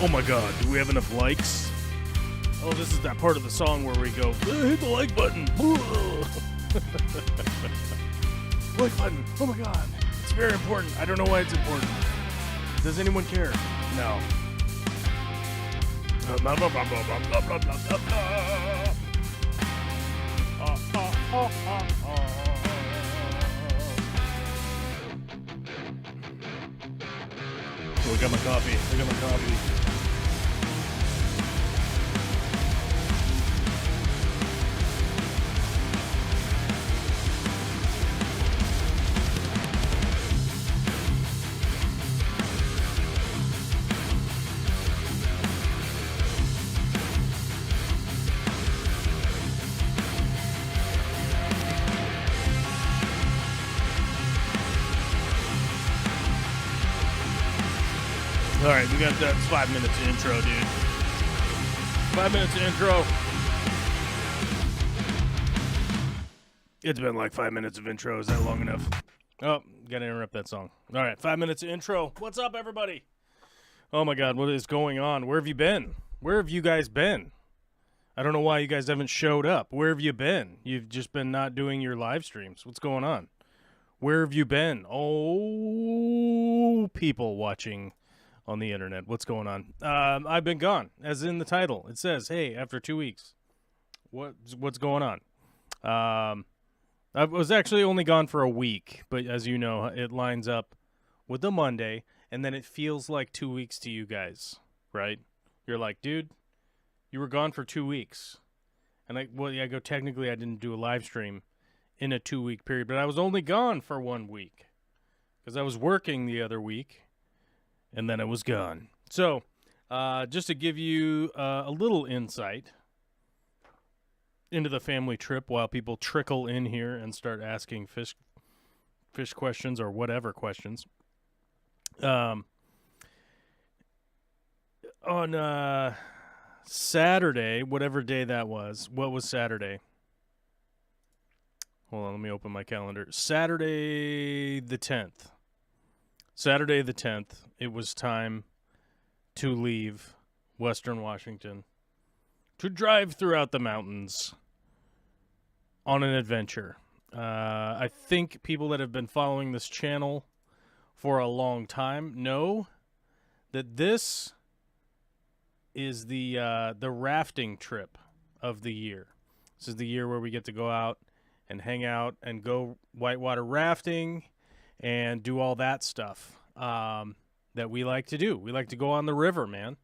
Oh my god, do we have enough likes? Oh, this is that part of the song where we go, hit the like button. Like button. Oh my god. It's very important. I don't know why it's important. Does anyone care? No. Oh, I got my coffee. I got my coffee. All right, we got that 5 minutes of intro, dude. 5 minutes of intro. It's been like 5 minutes of intro. Is that long enough? Oh, gotta interrupt that song. All right, 5 minutes of intro. What's up, everybody? Oh my God, what is going on? Where have you been? Where have you guys been? I don't know why you guys haven't showed up. Where have you been? You've just been not doing your live streams. What's going on? Where have you been? Oh, people watching on the internet. What's going on? I've been gone, as in the title. It says, hey, after 2 weeks. What's going on? I was actually only gone for a week, but as you know, it lines up with the Monday, and then it feels like 2 weeks to you guys, right? You're like, dude, you were gone for 2 weeks. And I go, technically I didn't do a live stream in a 2 week period, but I was only gone for 1 week because I was working the other week. And then it was gone. So, just to give you a little insight into the family trip while people trickle in here and start asking fish questions or whatever questions. On Saturday, whatever day that was, what was Saturday? Hold on, let me open my calendar. Saturday the 10th. Saturday the 10th, it was time to leave Western Washington to drive throughout the mountains on an adventure. I think people that have been following this channel for a long time know that this is the rafting trip of the year. This is the year where we get to go out and hang out and go whitewater rafting and do all that stuff that we like to do. We like to go on the river, man.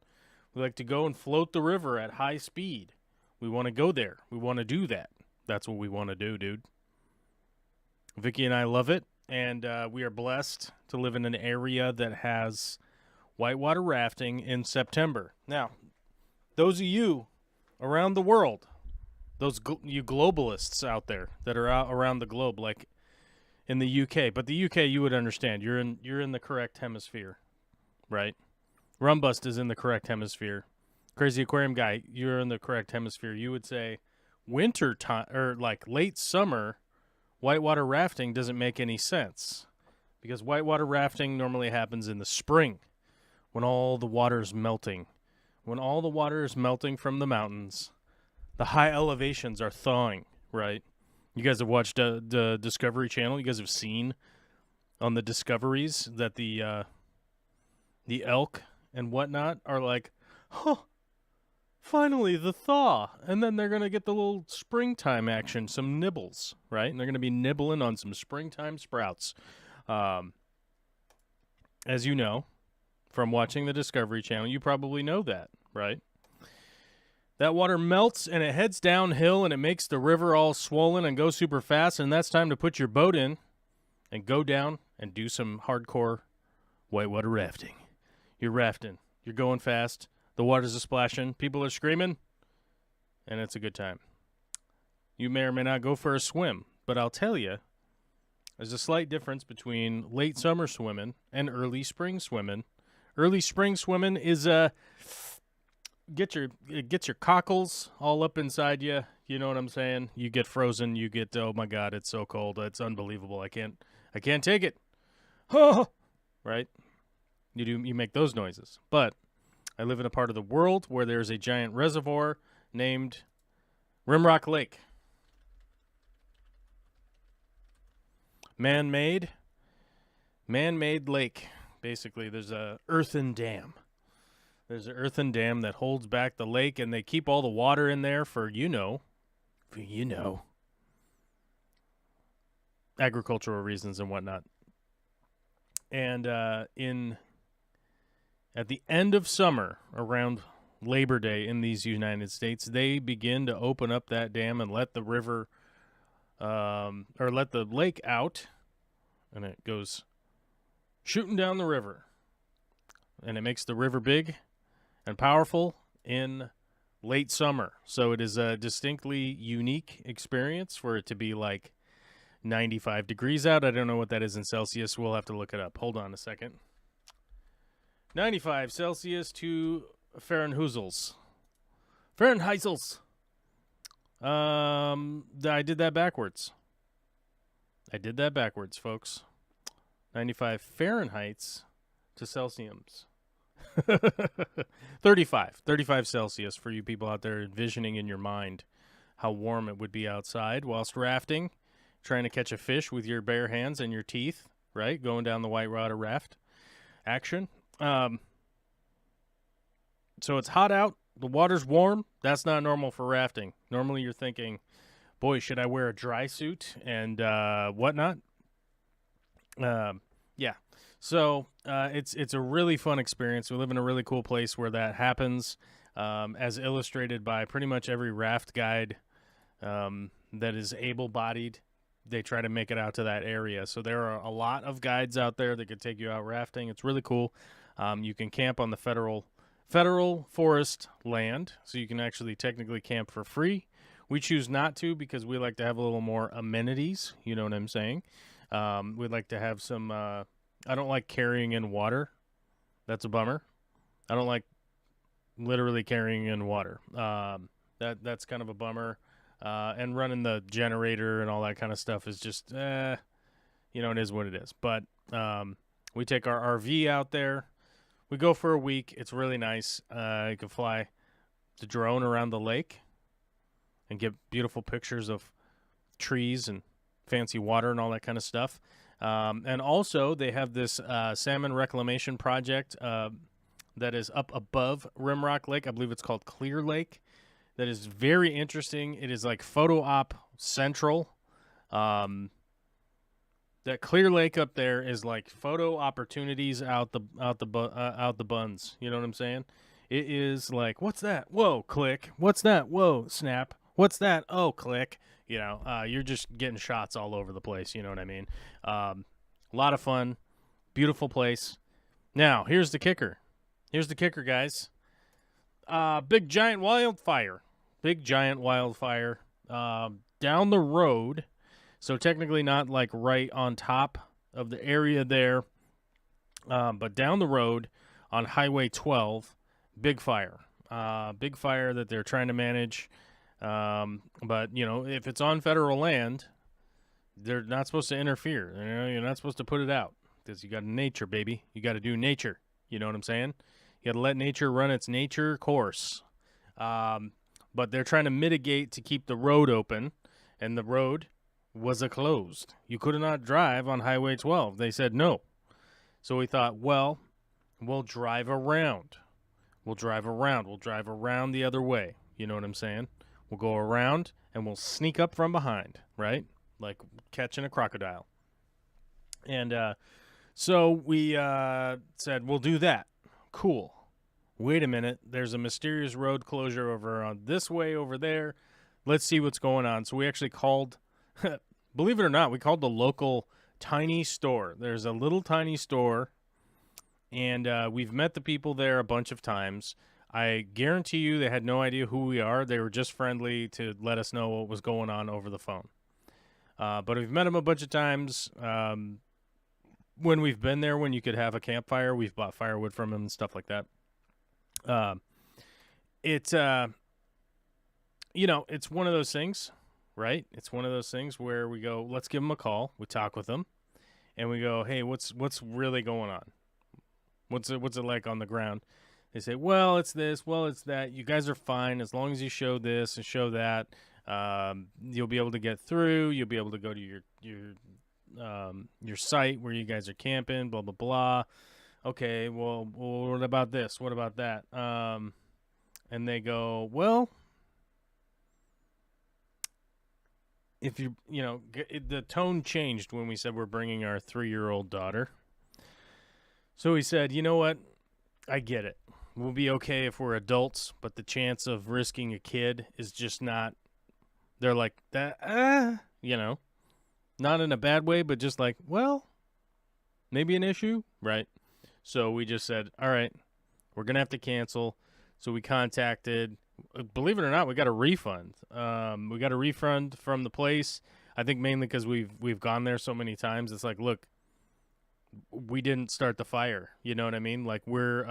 We like to go and float the river at high speed. We want to go there. We want to do that. That's what we want to do, dude. Vicky and I love it, and we are blessed to live in an area that has whitewater rafting in September. Now, those of you around the world, you globalists out there that are out around the globe, like in the UK, but the UK you would understand. You're in the correct hemisphere, right? Rumbust is in the correct hemisphere. Crazy Aquarium guy, you're in the correct hemisphere. You would say winter time or like late summer, whitewater rafting doesn't make any sense because whitewater rafting normally happens in the spring when all the water is melting. When all the water is melting from the mountains, the high elevations are thawing, right? You guys have watched the Discovery Channel. You guys have seen on the discoveries that the elk and whatnot are like, finally the thaw. And then they're going to get the little springtime action, some nibbles, right? And they're going to be nibbling on some springtime sprouts. As you know, from watching the Discovery Channel, you probably know that, right? That water melts and it heads downhill and it makes the river all swollen and go super fast. And that's time to put your boat in and go down and do some hardcore whitewater rafting. You're rafting. You're going fast. The water's a-splashing. People are screaming. And it's a good time. You may or may not go for a swim. But I'll tell you, there's a slight difference between late summer swimming and early spring swimming. Early spring swimming is it gets your cockles all up inside you. You know what I'm saying? You get frozen. You get, oh my God, it's so cold. It's unbelievable. I can't take it. Right? You make those noises. But I live in a part of the world where there's a giant reservoir named Rimrock Lake. Man-made lake. Basically, there's a earthen dam. There's an earthen dam that holds back the lake, and they keep all the water in there for agricultural reasons and whatnot. And at the end of summer, around Labor Day in these United States, they begin to open up that dam and let the river, or let the lake out, and it goes shooting down the river. And it makes the river big and powerful in late summer. So it is a distinctly unique experience for it to be like 95 degrees out. I don't know what that is in Celsius. We'll have to look it up. Hold on a second. 95 Celsius to Fahrenheitels. I did that backwards. Folks. 95 Fahrenheits to Celsius. 35 Celsius for you people out there envisioning in your mind how warm it would be outside whilst rafting, trying to catch a fish with your bare hands and your teeth, right? Going down the white water raft action. So it's hot out. The water's warm. That's not normal for rafting. Normally you're thinking, boy, should I wear a dry suit and whatnot? Yeah. So it's a really fun experience. We live in a really cool place where that happens, as illustrated by pretty much every raft guide that is able-bodied. They try to make it out to that area. So there are a lot of guides out there that could take you out rafting. It's really cool. You can camp on the federal forest land, so you can actually technically camp for free. We choose not to because we like to have a little more amenities. You know what I'm saying? We'd like to have some... I don't like carrying in water. That's a bummer. I don't like literally carrying in water. That's kind of a bummer. And running the generator and all that kind of stuff is just, it is what it is. But we take our RV out there. We go for a week. It's really nice. You can fly the drone around the lake and get beautiful pictures of trees and fancy water and all that kind of stuff. And also, they have this salmon reclamation project that is up above Rimrock Lake. I believe it's called Clear Lake. That is very interesting. It is like photo op central. That Clear Lake up there is like photo opportunities out the buns. You know what I'm saying? It is like, what's that? Whoa, click. What's that? Whoa, snap. What's that? Oh, click. You're just getting shots all over the place. You know what I mean? A lot of fun. Beautiful place. Now, here's the kicker. Guys. Big giant wildfire. Down the road. So technically not like right on top of the area there. But down the road on Highway 12, big fire. Big fire that they're trying to manage. But, if it's on federal land, they're not supposed to interfere. You're not supposed to put it out because you got nature, baby. You got to do nature. You know what I'm saying? You got to let nature run its nature course. But they're trying to mitigate to keep the road open, and the road was closed. You could not drive on Highway 12. They said no. So we thought, well, we'll drive around. We'll drive around the other way. You know what I'm saying? We'll go around, and we'll sneak up from behind, right? Like catching a crocodile. And so we said, we'll do that. Cool. Wait a minute. There's a mysterious road closure over on this way over there. Let's see what's going on. So we actually called, believe it or not, we called the local tiny store. There's a little tiny store, and we've met the people there a bunch of times. I guarantee you they had no idea who we are. They were just friendly to let us know what was going on over the phone. But we've met them a bunch of times. When we've been there, when you could have a campfire, we've bought firewood from them and stuff like that. It's one of those things, right? It's one of those things where we go, let's give them a call. We talk with them, and we go, hey, what's really going on? What's it like on the ground? They say, well, it's this, well, it's that. You guys are fine as long as you show this and show that. You'll be able to get through. You'll be able to go to your site where you guys are camping. Blah blah blah. Okay, well, what about this? What about that? And they go, well, if the tone changed when we said we're bringing our 3-year-old daughter. So he said, you know what? I get it. We'll be okay if we're adults, but the chance of risking a kid is just not. They're like that, not in a bad way, but just like, well, maybe an issue, right? So we just said, all right, we're gonna have to cancel. So we contacted. Believe it or not, we got a refund. We got a refund from the place. I think mainly because we've gone there so many times. It's like, look, we didn't start the fire. You know what I mean? Like we're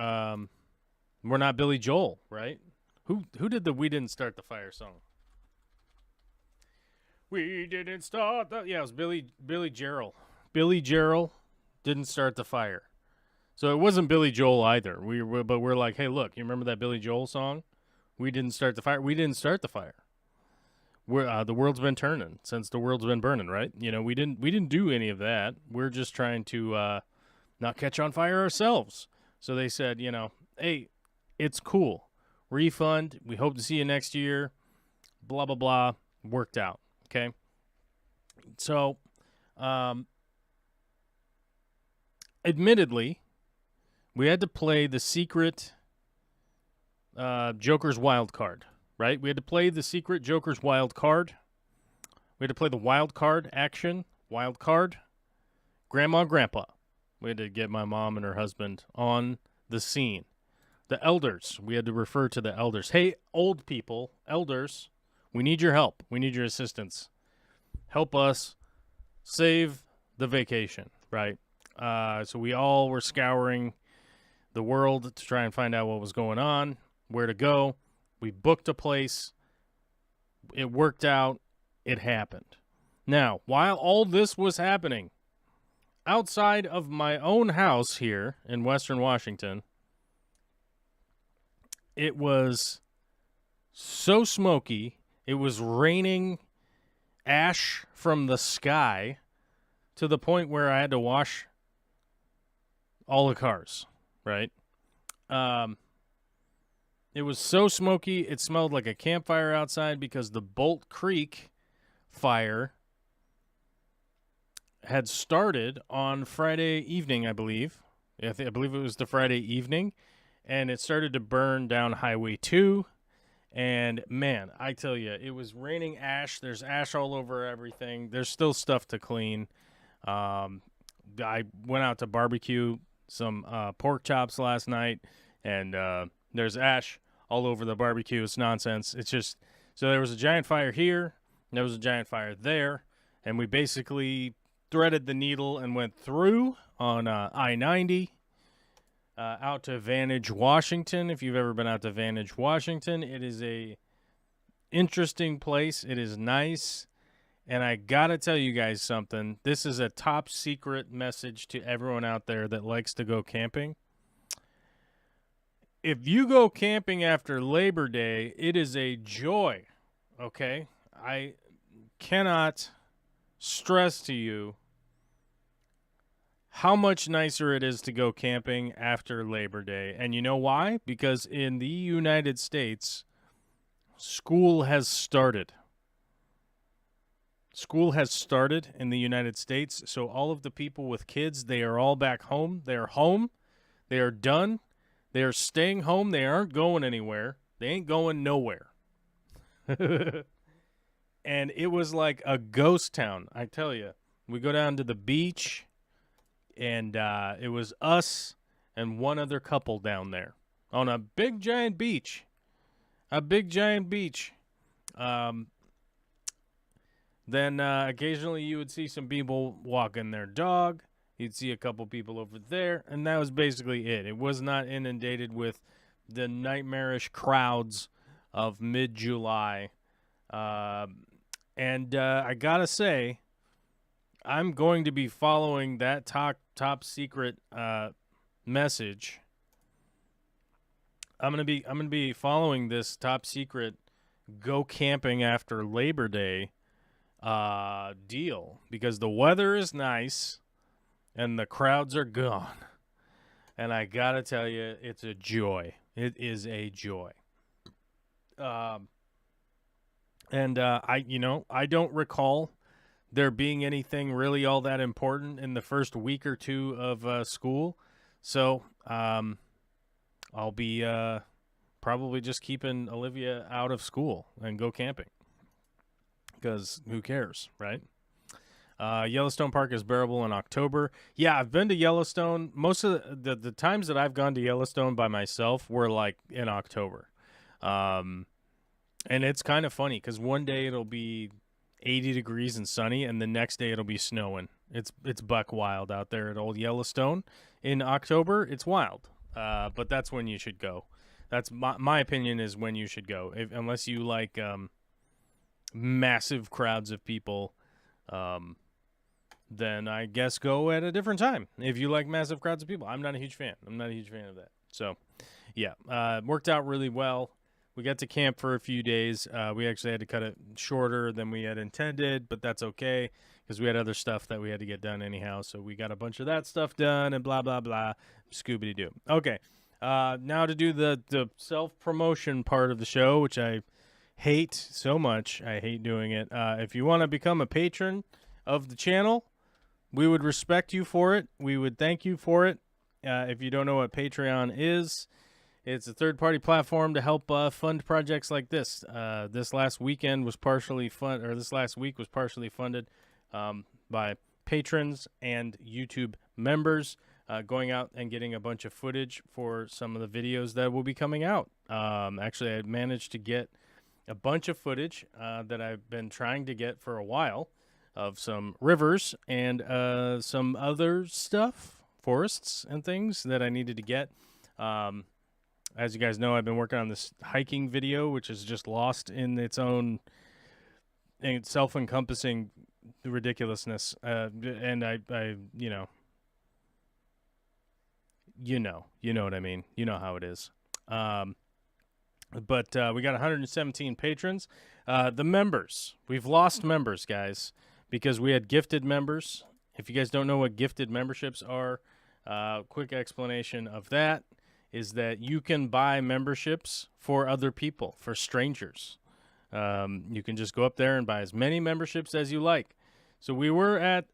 not Billy Joel, right? Who did the "We Didn't Start the Fire" song? We didn't start the. Yeah, it was Billy Gerald. Billy Gerald didn't start the fire. So it wasn't Billy Joel either. But we're like, hey, look, you remember that Billy Joel song? We didn't start the fire. We didn't start the fire. The world's been turning since the world's been burning, right? We didn't do any of that. We're just trying to not catch on fire ourselves. So they said, hey, it's cool. Refund. We hope to see you next year. Blah blah blah. Worked out. Okay. So, admittedly, we had to play the secret Joker's wild card, right? We had to play the secret Joker's wild card. We had to play the wild card action, wild card, grandma and grandpa. We had to get my mom and her husband on the scene. The elders, we had to refer to the elders. Hey, old people, elders, we need your help. We need your assistance. Help us save the vacation, right? So we all were scouring the world to try and find out what was going on, where to go. We booked a place. It worked out. It happened. Now, while all this was happening, outside of my own house here in Western Washington, it was so smoky. It was raining ash from the sky to the point where I had to wash all the cars, right? It was so smoky, it smelled like a campfire outside because the Bolt Creek fire had started on Friday evening, I believe. I believe it was the Friday evening, and it started to burn down Highway 2. And, man, I tell you, it was raining ash. There's ash all over everything. There's still stuff to clean. I went out to barbecue some pork chops last night, and there's ash all over the barbecue. It's nonsense. It's just – so there was a giant fire here, and there was a giant fire there, and we basically threaded the needle and went through on I-90. Out to Vantage, Washington. If you've ever been out to Vantage, Washington, it is a interesting place. It is nice. And I got to tell you guys something. This is a top secret message to everyone out there that likes to go camping. If you go camping after Labor Day, it is a joy, okay? I cannot stress to you how much nicer it is to go camping after Labor Day. And you know why? Because in the United States, school has started. School has started in the United States. So all of the people with kids, they are all back home. They are home. They are done. They are staying home. They aren't going anywhere. They ain't going nowhere. And it was like a ghost town, I tell you. We go down to the beach. And it was us and one other couple down there on a big, giant beach. A big, giant beach. Then occasionally you would see some people walking their dog. You'd see a couple people over there. And that was basically it. It was not inundated with the nightmarish crowds of mid-July. And I got to say, I'm going to be following that top secret message I'm gonna be following this top secret go camping after Labor Day deal because the weather is nice and the crowds are gone. And I gotta tell you, it's a joy. It is a joy. I don't recall there being anything really all that important in the first week or two of school. So I'll be probably just keeping Olivia out of school and go camping. Because who cares, right? Yellowstone Park is bearable in October. Yeah, I've been to Yellowstone. Most of the times that I've gone to Yellowstone by myself were like in October. And it's kind of funny because one day it'll be 80 degrees and sunny, and the next day it'll be snowing. It's buck wild out there at Old Yellowstone. In October, it's wild. But that's when you should go. That's my opinion is when you should go. Unless you like massive crowds of people, then I guess go at a different time. If you like massive crowds of people, I'm not a huge fan. I'm not a huge fan of that. So, yeah, worked out really well. We got to camp for a few days. We actually had to cut it shorter than we had intended, but that's okay because we had other stuff that we had to get done anyhow. So we got a bunch of that stuff done and blah, blah, blah. Scooby-Doo. Okay, now to do the self-promotion part of the show, which I hate so much. I hate doing it. If you want to become a patron of the channel, we would respect you for it. We would thank you for it. If you don't know what Patreon is, it's a third-party platform to help fund projects like this. This last week was partially funded by patrons and YouTube members, going out and getting a bunch of footage for some of the videos that will be coming out. Actually, I managed to get a bunch of footage that I've been trying to get for a while of some rivers and some other stuff, forests and things that I needed to get. As you guys know, I've been working on this hiking video, which is just lost in its own self-encompassing ridiculousness. And I you know what I mean. You know how it is. But we got 117 patrons. The members, we've lost members, guys, because we had gifted members. If you guys don't know what gifted memberships are, quick explanation of that is that you can buy memberships for other people, for strangers. You can just go up there and buy as many memberships as you like. So we were at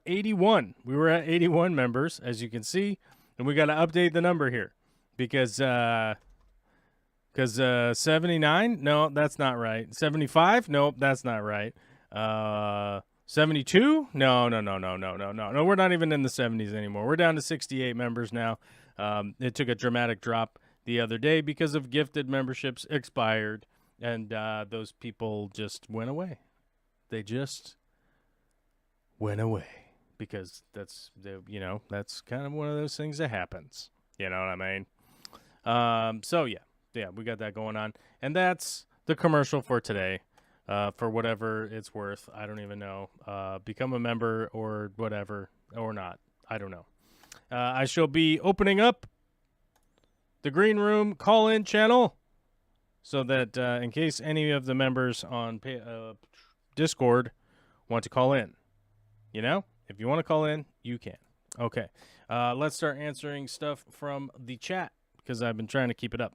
81. We were at 81 members, as you can see, and we got to update the number here because 79? No, that's not right. 75? Nope, that's not right. 72? No. No, we're not even in the 70s anymore. We're down to 68 members now. It took a dramatic drop the other day because of gifted memberships expired, and those people just went away. They just went away because that's kind of one of those things that happens. You know what I mean? So yeah, we got that going on, and that's the commercial for today. For whatever it's worth, I don't even know. Become a member or whatever, or not. I don't know. I shall be opening up the Green Room call-in channel so that in case any of the members on Discord want to call in. You know, if you want to call in, you can. Okay. Let's start answering stuff from the chat because I've been trying to keep it up.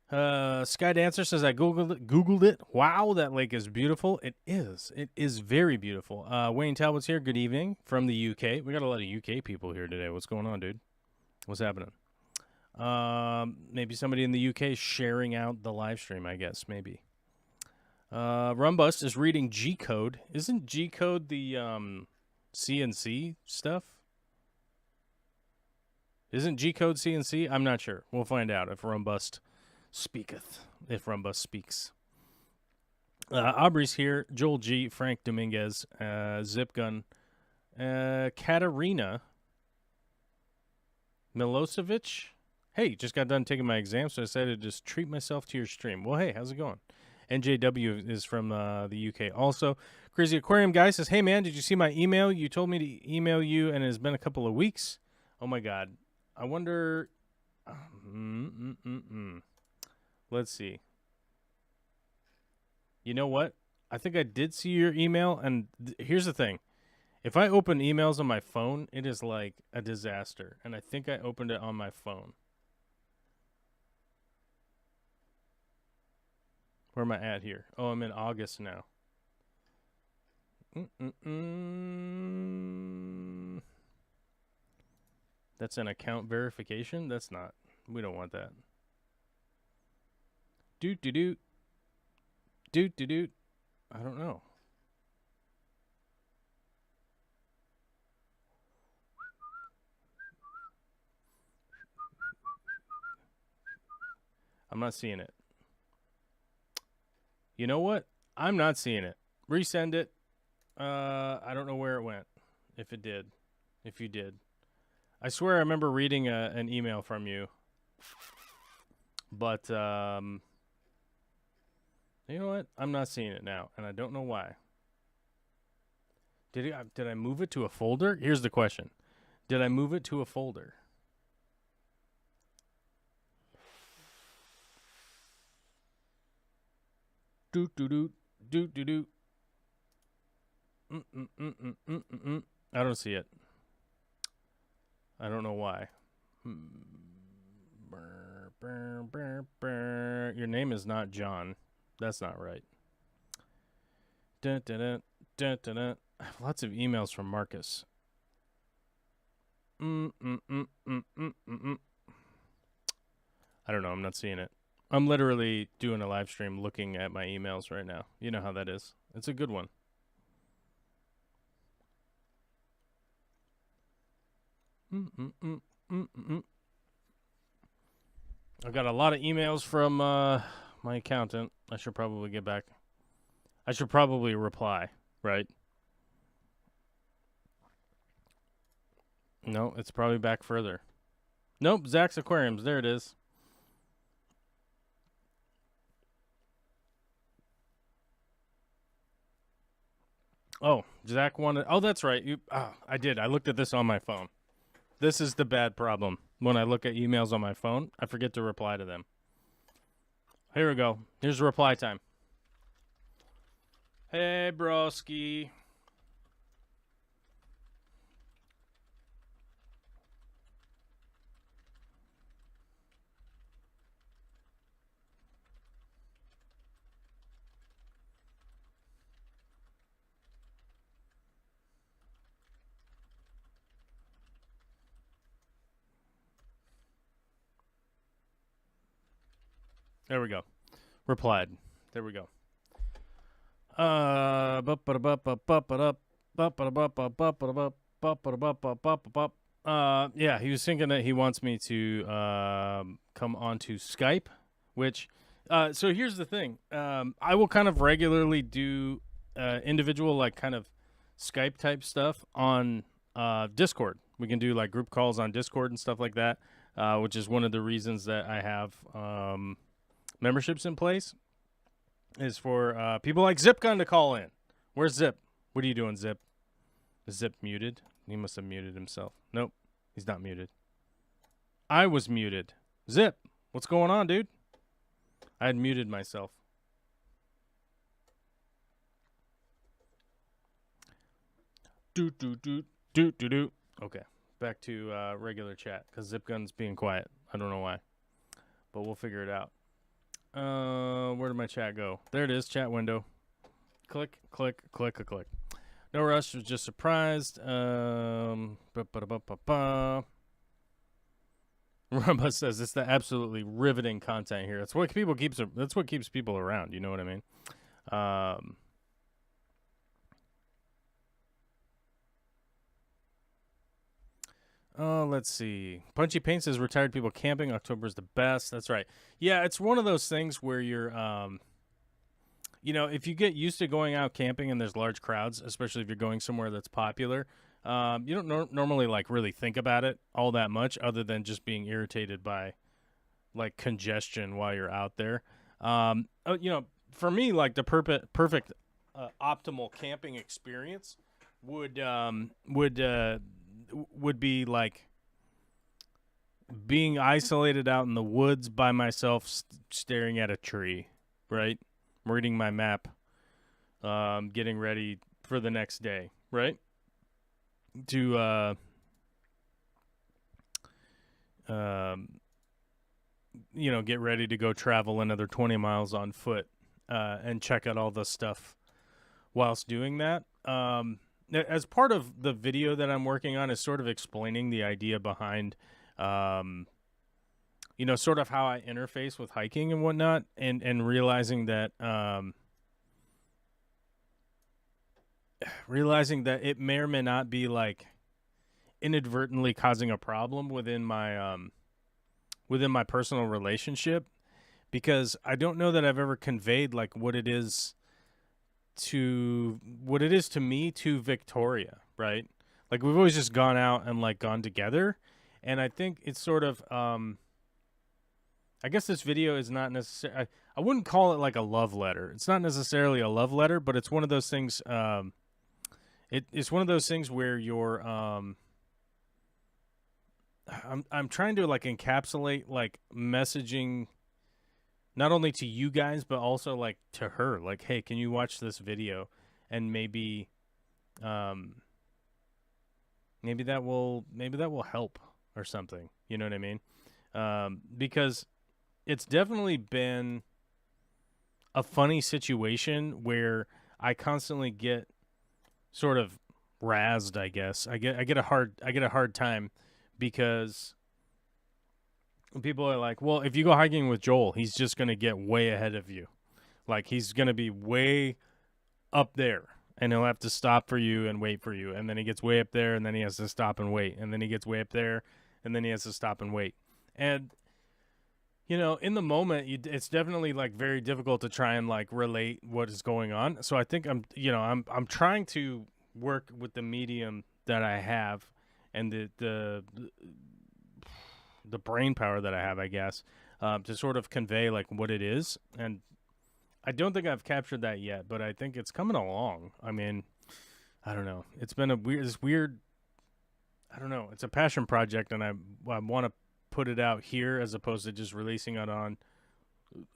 Sky Dancer says I googled it. Wow, that lake is beautiful. It is very beautiful. Wayne Talbot's here. Good evening from the UK. We got a lot of UK people here today. What's going on, dude? What's happening? Maybe somebody in the UK sharing out the live stream, I guess. Maybe. Rumbust is reading G code. Isn't G code the CNC stuff? Isn't G code CNC? I'm not sure. We'll find out if Rumbust speaketh. If Rumbust speaks. Aubrey's here. Joel G. Frank Dominguez. Zipgun. Katarina Milosevic. Hey, just got done taking my exam, so I decided to just treat myself to your stream. Well, hey, how's it going? NJW is from the UK also. Crazy Aquarium guy says, hey, man, did you see my email? You told me to email you, and it has been a couple of weeks. Oh my God. I wonder. Let's see. You know what? I think I did see your email, and here's the thing. If I open emails on my phone, it is like a disaster, and I think I opened it on my phone. Where am I at here? Oh, I'm in August now. That's an account verification? That's not. We don't want that. Doot. I don't know. I'm not seeing it. You know what? I'm not seeing it. Resend it. I don't know where it went. If it did. If you did. I swear I remember reading an email from you. But, you know what? I'm not seeing it now, and I don't know why. Did I move it to a folder? Here's the question. Did I move it to a folder? I don't see it. I don't know why. Your name is not John. That's not right. I have lots of emails from Marcus. I don't know. I'm not seeing it. I'm literally doing a live stream looking at my emails right now. You know how that is. It's a good one. I got a lot of emails from my accountant. I should probably get back. I should probably reply, right? No, it's probably back further. Nope, Zach's Aquariums. There it is. Oh, Zach wanted. Oh, that's right. I did. I looked at this on my phone. This is the bad problem. When I look at emails on my phone, I forget to reply to them. Here we go. Here's reply time. Hey, broski. There we go. Replied. There we go. Yeah, he was thinking that he wants me to come onto Skype, which so here's the thing. I will kind of regularly do individual like kind of Skype type stuff on Discord. We can do like group calls on Discord and stuff like that, which is one of the reasons that I have memberships in place, is for people like Zipgun to call in. Where's Zip? What are you doing, Zip? Is Zip muted? He must have muted himself. Nope, he's not muted. I was muted. Zip, what's going on, dude? I had muted myself. Do. Okay, back to regular chat, because Zipgun's being quiet. I don't know why, but we'll figure it out. Where did my chat go? There it is, chat window. Click. No rush, was just surprised. Rumba says it's the absolutely riveting content here. That's what keeps people around, you know what I mean? Let's see. Punchy Paint says retired people camping. October is the best. That's right. Yeah, it's one of those things where you're, you know, if you get used to going out camping and there's large crowds, especially if you're going somewhere that's popular, you don't normally like really think about it all that much, other than just being irritated by like congestion while you're out there. You know, for me, like the perfect optimal camping experience would be like being isolated out in the woods by myself, staring at a tree, right? Reading my map, getting ready for the next day, right? To get ready to go travel another 20 miles on foot, and check out all the stuff whilst doing that. As part of the video that I'm working on is sort of explaining the idea behind, sort of how I interface with hiking and whatnot, and realizing that it may or may not be like inadvertently causing a problem within my personal relationship, because I don't know that I've ever conveyed like what it is to me to Victoria, right? Like we've always just gone out and like gone together, and I think it's sort of I guess this video is not necessarily, I wouldn't call it like a love letter. It's not necessarily a love letter, but it's one of those things it's one of those things where you're I'm trying to like encapsulate like messaging not only to you guys but also like to her, like, hey, can you watch this video, and maybe that will help or something, you know what I mean? Because it's definitely been a funny situation where I constantly get sort of razzed, I guess. I get a hard time, because people are like, well, if you go hiking with Joel, he's just going to get way ahead of you. Like, he's going to be way up there, and he'll have to stop for you and wait for you. And then he gets way up there, and then he has to stop and wait. And then he gets way up there, and then he has to stop and wait. And, in the moment, it's definitely, like, very difficult to try and, like, relate what is going on. So I think I'm trying to work with the medium that I have, and the brain power that I have, I guess, to sort of convey like what it is. And I don't think I've captured that yet, but I think it's coming along. I mean, I don't know. It's been a weird, I don't know. It's a passion project, and I want to put it out here as opposed to just releasing it on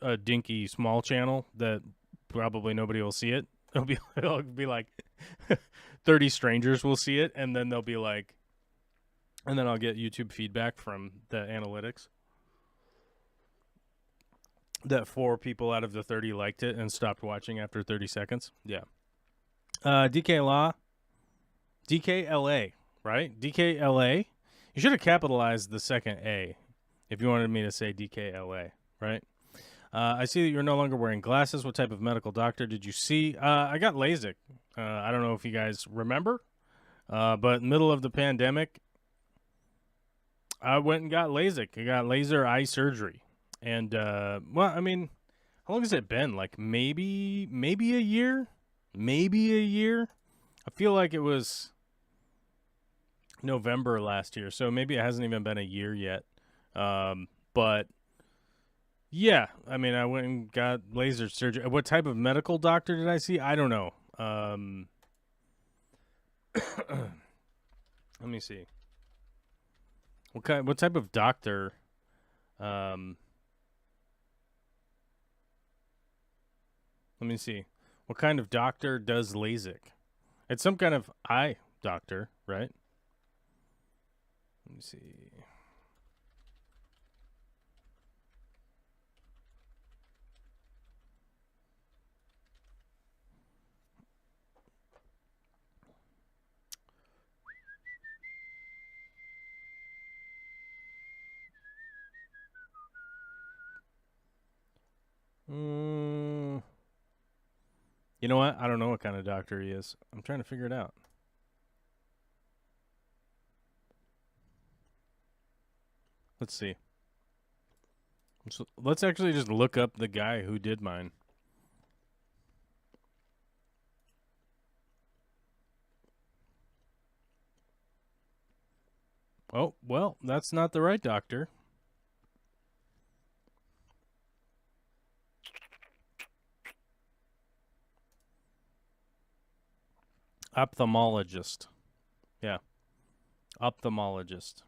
a dinky small channel that probably nobody will see it. It'll be like 30 strangers will see it, and then they'll be like, and then I'll get YouTube feedback from the analytics that 4 people out of the 30 liked it and stopped watching after 30 seconds. Yeah. DKLA, right? DKLA. You should have capitalized the second A if you wanted me to say DKLA, right? I see that you're no longer wearing glasses. What type of medical doctor did you see? I got LASIK. I don't know if you guys remember, but middle of the pandemic, I went and got LASIK. I got laser eye surgery. And, well, I mean, how long has it been? Like maybe a year? Maybe a year? I feel like it was November last year, so maybe it hasn't even been a year yet. But, yeah, I mean, I went and got laser surgery. What type of medical doctor did I see? I don't know. Let me see. What type of doctor? Let me see. What kind of doctor does LASIK? It's some kind of eye doctor, right? Let me see. You know what? I don't know what kind of doctor he is. I'm trying to figure it out. Let's see. So let's actually just look up the guy who did mine. Oh, well, that's not the right doctor. Ophthalmologist. Yeah. Ophthalmologist.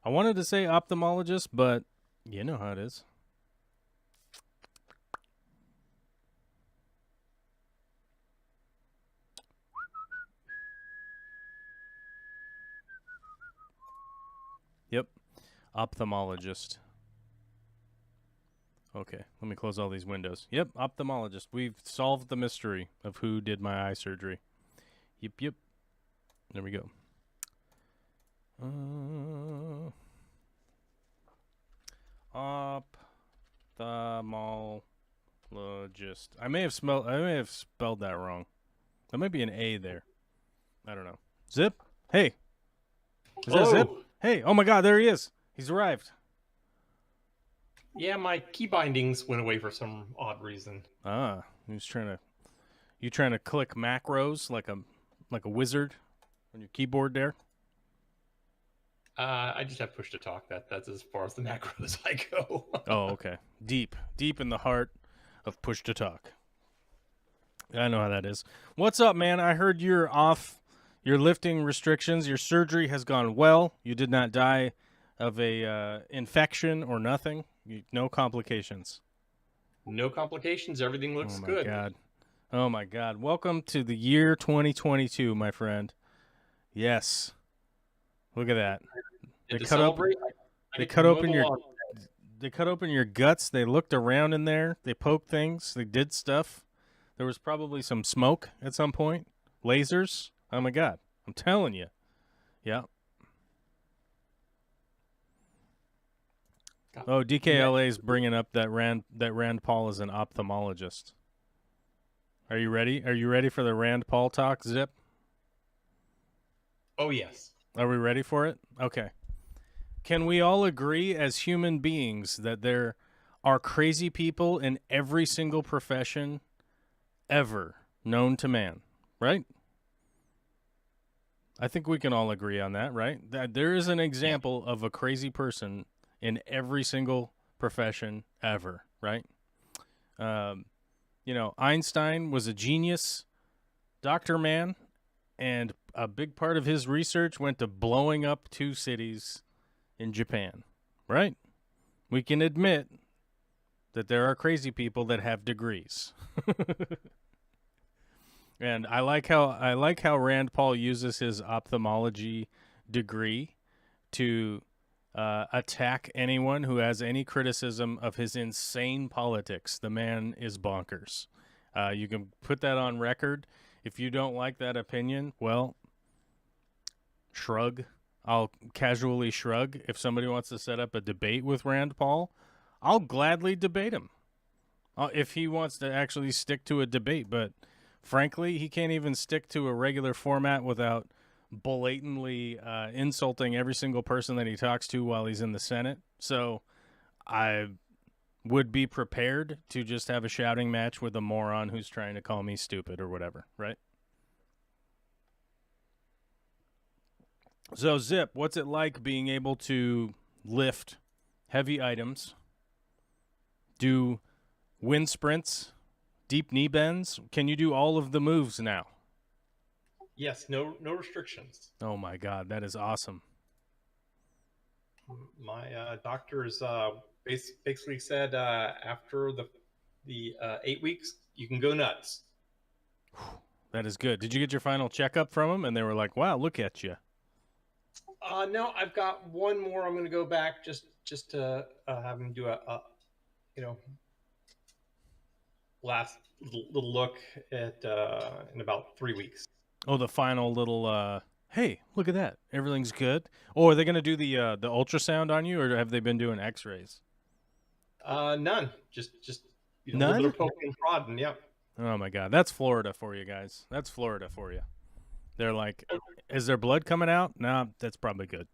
I wanted to say ophthalmologist, but you know how it is. Yep, ophthalmologist. Okay, let me close all these windows. Yep, ophthalmologist. We've solved the mystery of who did my eye surgery. Yep. There we go. Ophthalmologist. I may have spelled that wrong. There might be an A there. I don't know. Zip? Hey. Is that Zip? Hey, oh my god, there he is. He's arrived. Yeah, my key bindings went away for some odd reason. Ah, you trying to click macros like a wizard on your keyboard there? I just have push to talk. That's as far as the macros I go. Oh, okay. Deep in the heart of push to talk. I know how that is. What's up, man? I heard you're off your lifting restrictions. Your surgery has gone well. You did not die of a infection or nothing. No complications. No complications. Everything looks good. God. Oh my God. Welcome to the year 2022, my friend. Yes. Look at that. They cut open your guts. They looked around in there. They poked things. They did stuff. There was probably some smoke at some point. Lasers. Oh my God. I'm telling you. Yeah. Oh, DKLA is bringing up that Rand Paul is an ophthalmologist. Are you ready? Are you ready for the Rand Paul talk, Zip? Oh, yes. Are we ready for it? Okay. Can we all agree as human beings that there are crazy people in every single profession ever known to man, right? I think we can all agree on that, right? That there is an example of a crazy person in every single profession ever, right? Einstein was a genius doctor man, and a big part of his research went to blowing up 2 cities in Japan, right? We can admit that there are crazy people that have degrees. And I like how Rand Paul uses his ophthalmology degree to attack anyone who has any criticism of his insane politics. The man is bonkers. You can put that on record. If you don't like that opinion, well, shrug. I'll casually shrug. If somebody wants to set up a debate with Rand Paul, I'll gladly debate him. If he wants to actually stick to a debate, but frankly, he can't even stick to a regular format without blatantly insulting every single person that he talks to while he's in the Senate. So I would be prepared to just have a shouting match with a moron who's trying to call me stupid or whatever, right? So, Zip, what's it like being able to lift heavy items, do wind sprints, deep knee bends? Can you do all of the moves now? Yes, no restrictions. Oh my God, that is awesome. My doctors basically said after the 8 weeks, you can go nuts. That is good. Did you get your final checkup from them? And they were like, "Wow, look at you." No, I've got one more. I'm going to go back just to have him do a last little look at in about 3 weeks. Oh, the final little, hey, look at that. Everything's good. Oh, are they going to do the ultrasound on you, or have they been doing x-rays? None. Just None? A little bit of poking and prodding, yeah. Oh, my God. That's Florida for you guys. That's Florida for you. They're like, is there blood coming out? No, that's probably good.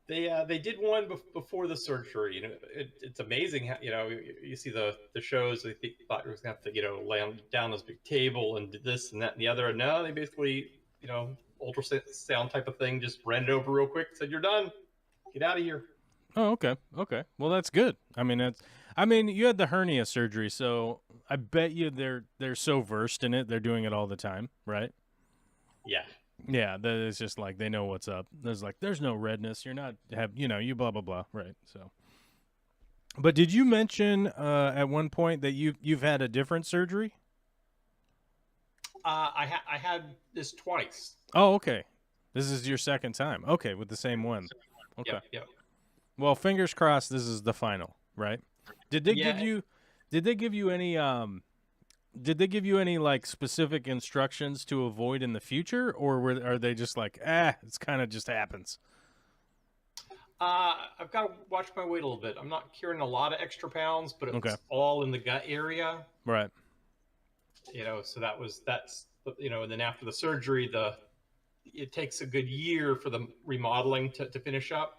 They did one before the surgery. It's amazing how you see the shows. They thought you was gonna have to lay down this big table and this and that and the other. And no, they basically ultrasound type of thing. Just ran it over real quick. Said you're done. Get out of here. Oh, okay. Well, that's good. I mean, you had the hernia surgery, so I bet you they're so versed in it, they're doing it all the time, right? Yeah. Yeah, that is just like they know what's up. There's no redness. You're not you blah blah blah, right? So, but did you mention at one point that you've had a different surgery? I had this twice. Oh, okay. This is your second time. Okay, with the same one. Okay. Yep. Well, fingers crossed. This is the final, right? Did they give Yeah. you? Did they give you any? Did they give you any like specific instructions to avoid in the future, or are they just like, it's kind of just happens? I've got to watch my weight a little bit. I'm not carrying a lot of extra pounds, but Okay. it's all in the gut area. Right. So that's and then after the surgery, it takes a good year for the remodeling to finish up.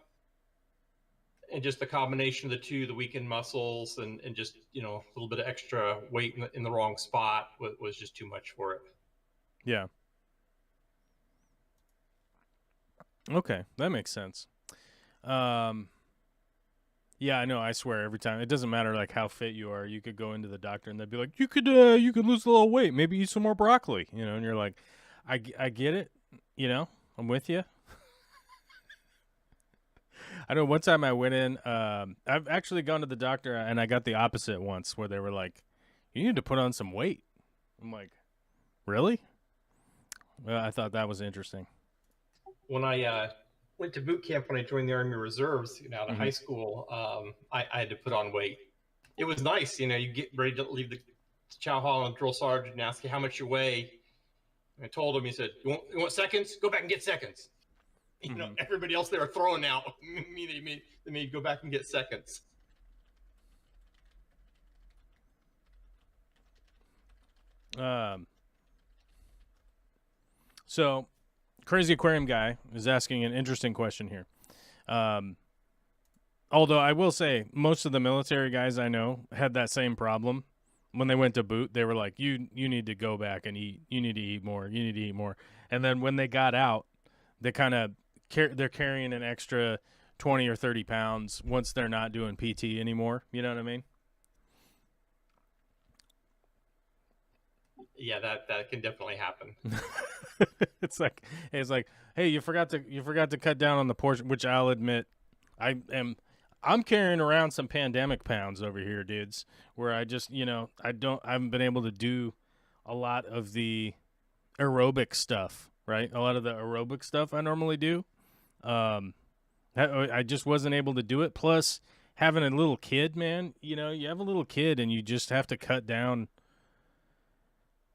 And just the combination of the two, the weakened muscles and just, a little bit of extra weight in the wrong spot was just too much for it. Yeah. Okay, that makes sense. Yeah, I know. I swear, every time it doesn't matter like how fit you are, you could go into the doctor and they'd be like, you could lose a little weight, maybe eat some more broccoli, and you're like, I get it, I'm with you. I know one time I went in, I've actually gone to the doctor and I got the opposite once where they were like, you need to put on some weight. I'm like, really? Well, I thought that was interesting. When I went to boot camp, when I joined the Army Reserves, out of high school, I had to put on weight. It was nice, you get ready to leave the chow hall and drill sergeant and ask you how much you weigh. And I told him, he said, you want seconds? Go back and get seconds. Everybody else they were throwing out. They made go back and get seconds. So, Crazy Aquarium Guy is asking an interesting question here. Although I will say, most of the military guys I know had that same problem. When they went to boot, they were like, you need to go back and eat. You need to eat more. You need to eat more. And then when they got out, they kind of they're carrying an extra 20 or 30 pounds once they're not doing PT anymore. You know what I mean? Yeah, that can definitely happen. It's like, hey, you forgot to cut down on the portion, which I'll admit, I'm carrying around some pandemic pounds over here, dudes, where I just, I haven't been able to do a lot of the aerobic stuff, right? A lot of the aerobic stuff I normally do. I just wasn't able to do it. Plus, having a little kid, man, you have a little kid and you just have to cut down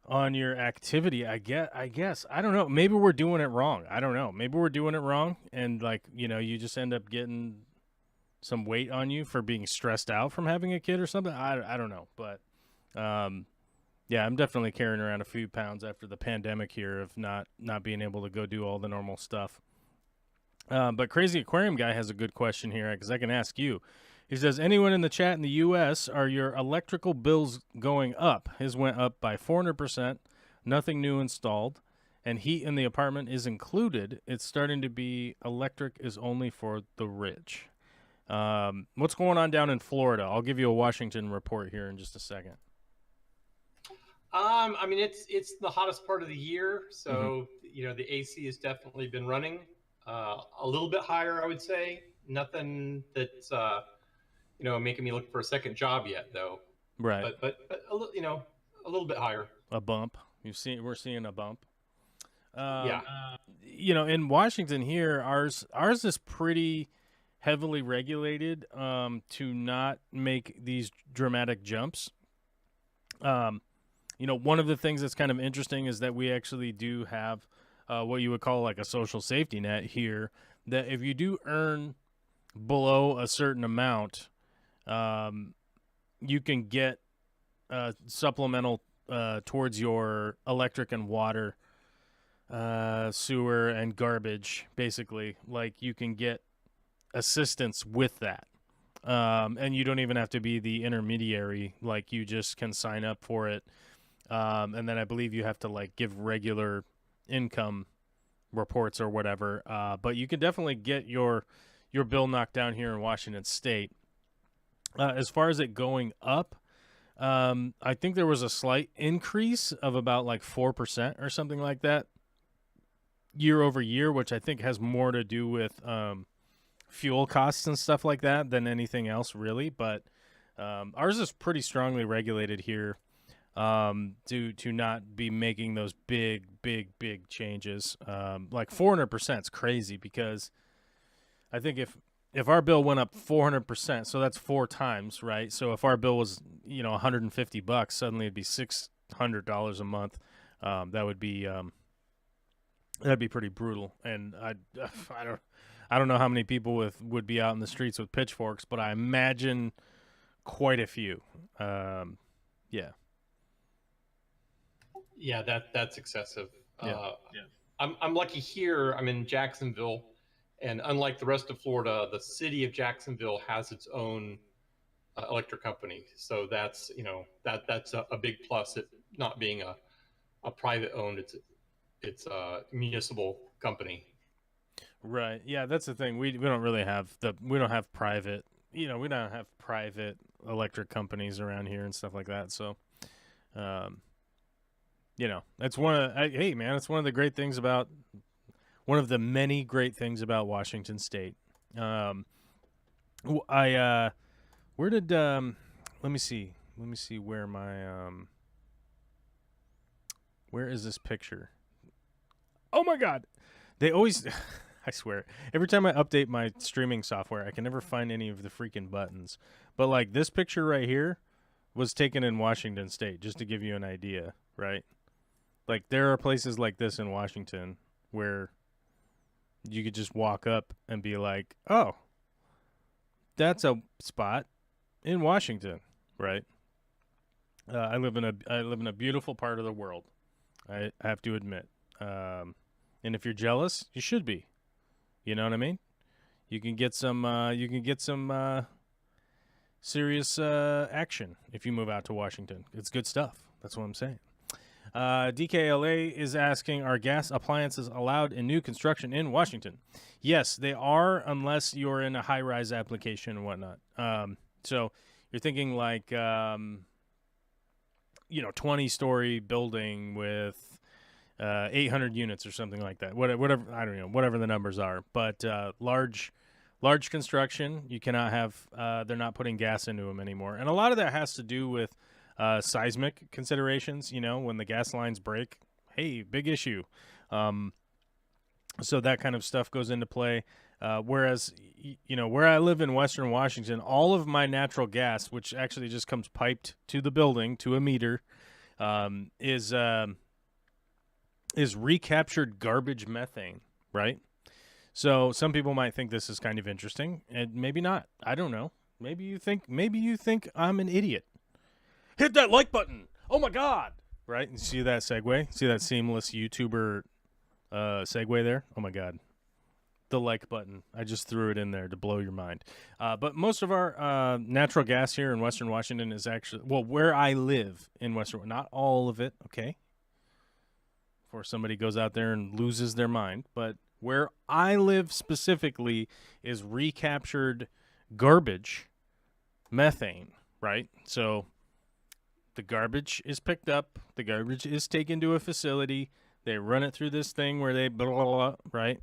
on your activity. I guess. I don't know. Maybe we're doing it wrong. I don't know. Maybe we're doing it wrong. And you just end up getting some weight on you for being stressed out from having a kid or something. I don't know. But, yeah, I'm definitely carrying around a few pounds after the pandemic here of not being able to go do all the normal stuff. But Crazy Aquarium Guy has a good question here because I can ask you. He says, anyone in the chat in the U.S., are your electrical bills going up? His went up by 400%, nothing new installed, and heat in the apartment is included. It's starting to be electric is only for the rich. What's going on down in Florida? I'll give you a Washington report here in just a second. It's the hottest part of the year, so the AC has definitely been running a little bit higher, I would say. Nothing that's making me look for a second job yet, though. Right. But a little bit higher. A bump. We're seeing a bump. Yeah. In Washington here, ours is pretty heavily regulated to not make these dramatic jumps. One of the things that's kind of interesting is that we actually do have what you would call like a social safety net here, that if you do earn below a certain amount, you can get supplemental towards your electric and water, sewer and garbage, basically. Like you can get assistance with that. And you don't even have to be the intermediary. Like you just can sign up for it. And then I believe you have to like give regular income reports or whatever. But you can definitely get your bill knocked down here in Washington State. As far as it going up, I think there was a slight increase of about like 4% or something like that year over year, which I think has more to do with fuel costs and stuff like that than anything else, really. But ours is pretty strongly regulated here to not be making those big changes. Like 400% is crazy, because I think if our bill went up 400%, so that's 4 times, right? So if our bill was, $150, suddenly it'd be $600 a month. That would be that'd be pretty brutal. And I don't know how many people would be out in the streets with pitchforks, but I imagine quite a few. Yeah. Yeah, that's excessive. Yeah. I'm lucky here. I'm in Jacksonville, and unlike the rest of Florida, the city of Jacksonville has its own electric company. So that's that's a big plus. It not being a private owned, it's a municipal company. Right. Yeah, that's the thing. We don't really have we don't have private we don't have private electric companies around here and stuff like that. So that's hey man, it's one of the great things about one of the many great things about Washington State. Where did let me see where my where is this picture? Oh my God. They always I swear, every time I update my streaming software, I can never find any of the freaking buttons. But like this picture right here was taken in Washington State, just to give you an idea, right? Like there are places like this in Washington where you could just walk up and be like, "Oh, that's a spot in Washington," right? I live in a beautiful part of the world. I have to admit. And if you're jealous, you should be. You know what I mean? You can get some serious action if you move out to Washington. It's good stuff. That's what I'm saying. DKLA is asking, are gas appliances allowed in new construction in Washington? Yes, they are, unless you're in a high-rise application and whatnot. So you're thinking like 20-story building with 800 units or something like that. Whatever, I don't know, whatever the numbers are. But large construction, you cannot have. They're not putting gas into them anymore, and a lot of that has to do with seismic considerations. When the gas lines break, hey, big issue. So that kind of stuff goes into play. Whereas, where I live in Western Washington, all of my natural gas, which actually just comes piped to the building to a meter, is recaptured garbage methane, right? So some people might think this is kind of interesting, and maybe not. I don't know. Maybe you think I'm an idiot. Hit that like button. Oh my God. Right? You see that segue? See that seamless YouTuber segue there? Oh my God. The like button. I just threw it in there to blow your mind. But most of our natural gas here in Western Washington is actually, where I live in Western, not all of it, okay? Before somebody goes out there and loses their mind. But where I live specifically is recaptured garbage methane, right? So the garbage is picked up. The garbage is taken to a facility. They run it through this thing where they blah, blah, blah, right?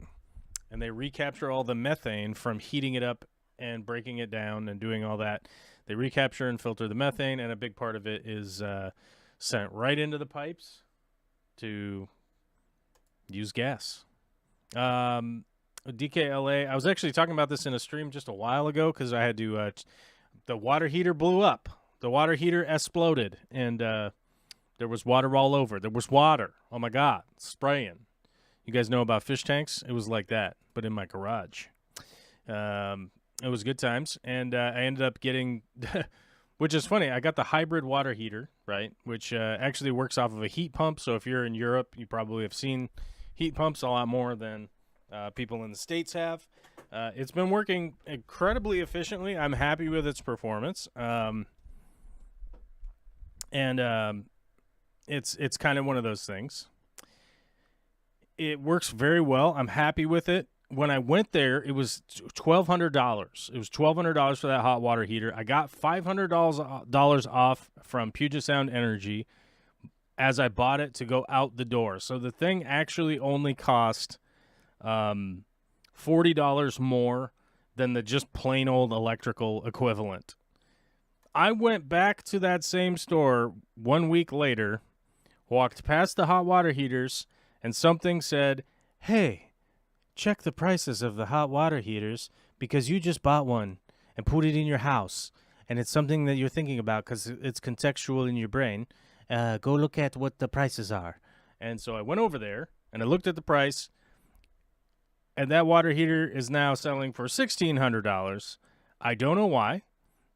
And they recapture all the methane from heating it up and breaking it down and doing all that. They recapture and filter the methane, and a big part of it is sent right into the pipes to use gas. DKLA, I was actually talking about this in a stream just a while ago because I had to, the water heater blew up. The water heater exploded, and there was water all over. There was water. Oh, my God, spraying. You guys know about fish tanks? It was like that, but in my garage. It was good times, and I ended up getting, which is funny, I got the hybrid water heater, right, which actually works off of a heat pump. So if you're in Europe, you probably have seen heat pumps a lot more than people in the States have. It's been working incredibly efficiently. I'm happy with its performance. And it's kind of one of those things. It works very well. I'm happy with it. When I went there, it was $1,200. It was $1,200 for that hot water heater. I got $500 off from Puget Sound Energy as I bought it to go out the door. So the thing actually only cost $40 more than the just plain old electrical equivalent. I went back to that same store 1 week later, walked past the hot water heaters, and something said, "Hey, check the prices of the hot water heaters because you just bought one and put it in your house, and it's something that you're thinking about because it's contextual in your brain. Go look at what the prices are." And so I went over there, and I looked at the price, and that water heater is now selling for $1,600. I don't know why,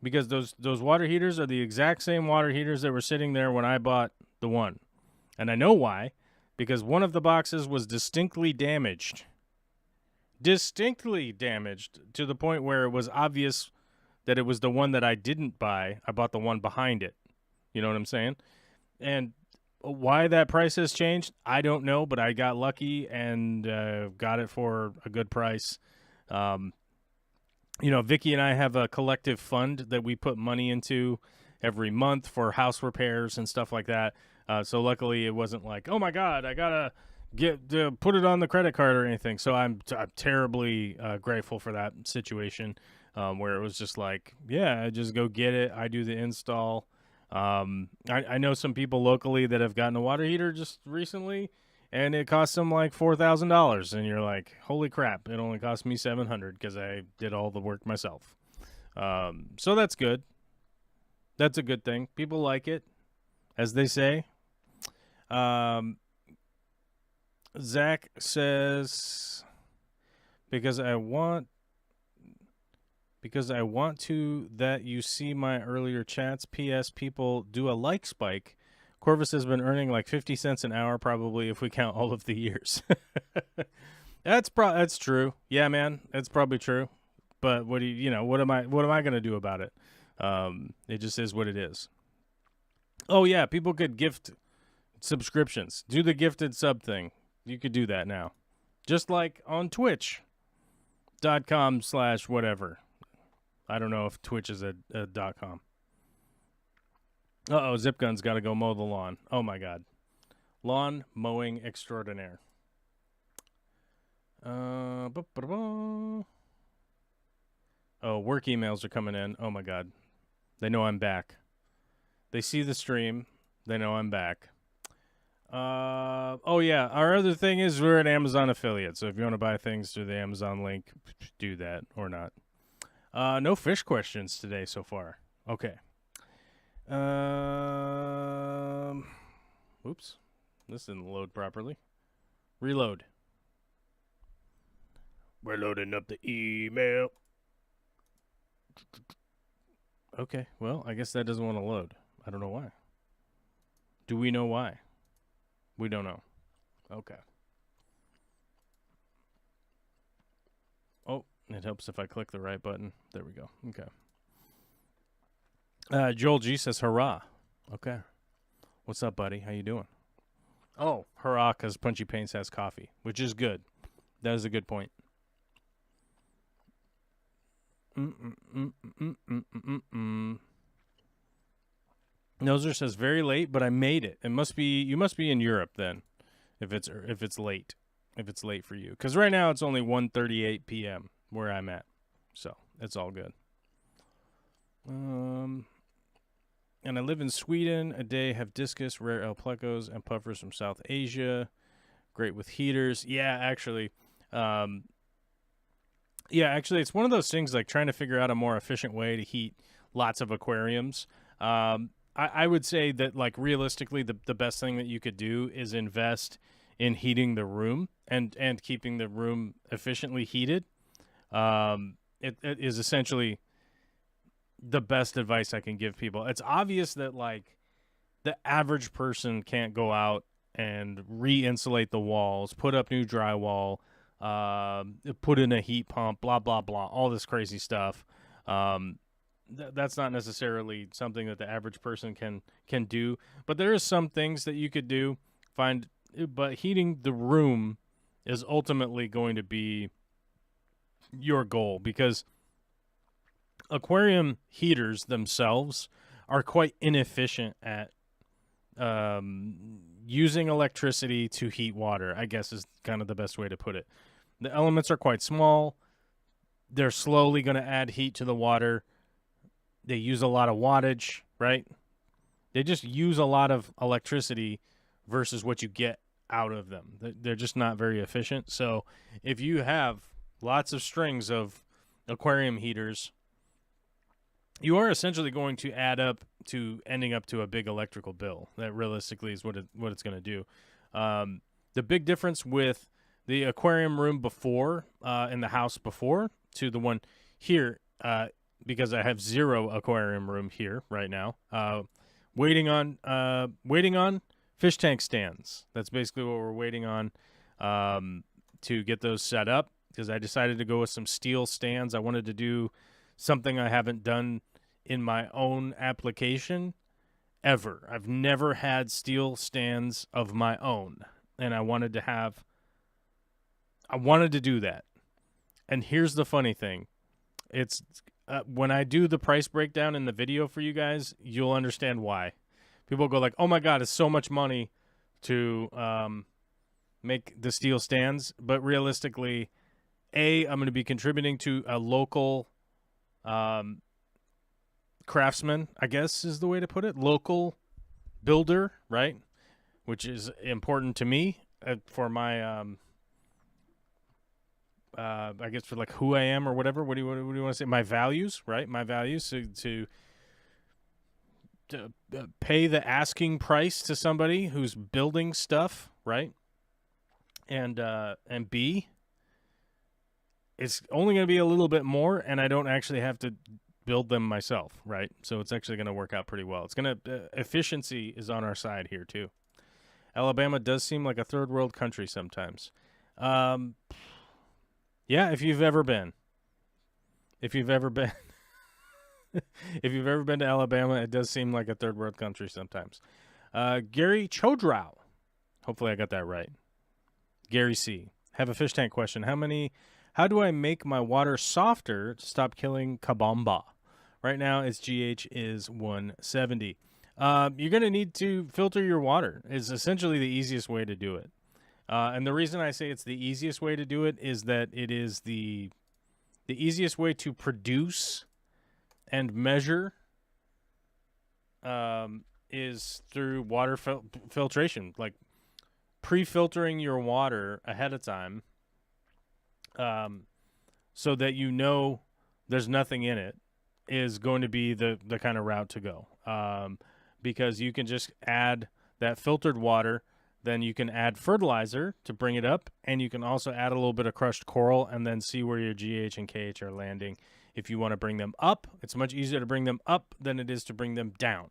because those water heaters are the exact same water heaters that were sitting there when I bought the one. And I know why, because one of the boxes was distinctly damaged. Distinctly damaged to the point where it was obvious that it was the one that I didn't buy. I bought the one behind it. You know what I'm saying? And why that price has changed, I don't know, but I got lucky and got it for a good price. Vicky and I have a collective fund that we put money into every month for house repairs and stuff like that. So luckily it wasn't like, oh my God, I gotta put it on the credit card or anything. So I'm terribly grateful for that situation, where it was just like, yeah, just go get it. I do the install. I know some people locally that have gotten a water heater just recently, and it cost them like $4,000, and you're like, holy crap, it only cost me $700 because I did all the work myself. So that's good. That's a good thing. People like it, as they say. Zach says, because I want to that you see my earlier chats. P.S. People do a like spike. Corvus has been earning like 50 cents an hour, probably, if we count all of the years. That's true. Yeah, man, it's probably true. But what am I going to do about it? It just is what it is. Oh yeah, people could gift subscriptions. Do the gifted sub thing. You could do that now. Just like on twitch.com/whatever. I don't know if Twitch is a .com. Uh-oh, Zipgun's got to go mow the lawn. Oh, my God. Lawn mowing extraordinaire. Oh, work emails are coming in. Oh, my God. They know I'm back. They see the stream. They know I'm back. Oh, yeah. Our other thing is we're an Amazon affiliate. So if you want to buy things through the Amazon link, do that or not. No fish questions today so far. Okay. Oops. This didn't load properly. Reload. We're loading up the email. Okay, well, I guess that doesn't want to load. I don't know why. Do we know why? We don't know. Okay. Oh, it helps if I click the right button. There we go. Okay. Joel G says, hurrah. Okay. What's up, buddy? How you doing? Oh, hurrah, because Punchy Paints has coffee, which is good. That is a good point. Noser says, very late, but I made it. You must be in Europe then, if it's late. If it's late for you. Because right now it's only 1:38 p.m. where I'm at. So, it's all good. And I live in Sweden. A day have discus, rare El Plecos, and puffers from South Asia. Great with heaters. Yeah, actually, it's one of those things like trying to figure out a more efficient way to heat lots of aquariums. I would say that, like, realistically, the best thing that you could do is invest in heating the room and keeping the room efficiently heated. It is essentially the best advice I can give people. It's obvious that, like, the average person can't go out and re-insulate the walls, put up new drywall, put in a heat pump, blah, blah, blah, all this crazy stuff. That's not necessarily something that the average person can do, but there is some things that you could do. But heating the room is ultimately going to be your goal, because aquarium heaters themselves are quite inefficient at using electricity to heat water, I guess is kind of the best way to put it. The elements are quite small. They're slowly going to add heat to the water. They use a lot of wattage, right? They just use a lot of electricity versus what you get out of them. They're just not very efficient. So if you have lots of strings of aquarium heaters, you are essentially going to add up to ending up to a big electrical bill. That realistically is what it's going to do. The big difference with the aquarium room before, in the house before, to the one here, because I have 0 aquarium room here right now, waiting on fish tank stands. That's basically what we're waiting on, to get those set up, because I decided to go with some steel stands. I wanted to do something I haven't done in my own application ever. I've never had steel stands of my own, and I wanted to do that. And here's the funny thing. It's when I do the price breakdown in the video for you guys, you'll understand why. People go like, "Oh my God, it's so much money to make the steel stands." But realistically, I'm going to be contributing to a local craftsman, I guess is the way to put it. Local builder, right? Which is important to me for my I guess for like who I am or whatever. What do you want to say? My values, right? My values to pay the asking price to somebody who's building stuff, right? And B, it's only going to be a little bit more, and I don't actually have to build them myself, right? So it's actually going to work out pretty well. It's going to efficiency is on our side here too. Alabama does seem like a third world country sometimes. Yeah, if you've ever been if you've ever been to Alabama, it does seem like a third world country sometimes. Gary Chodrow, hopefully I got that right. Gary C. Have a fish tank question. How do I make my water softer to stop killing kabamba? Right now its GH is 170. You're going to need to filter your water. It's essentially the easiest way to do it. And the reason I say it's the easiest way to do it is that it is the easiest way to produce and measure is through water filtration, like pre-filtering your water ahead of time, so that you know there's nothing in it, is going to be the kind of route to go. Because you can just add that filtered water. Then you can add fertilizer to bring it up, and you can also add a little bit of crushed coral and then see where your GH and KH are landing. If you want to bring them up, it's much easier to bring them up than it is to bring them down.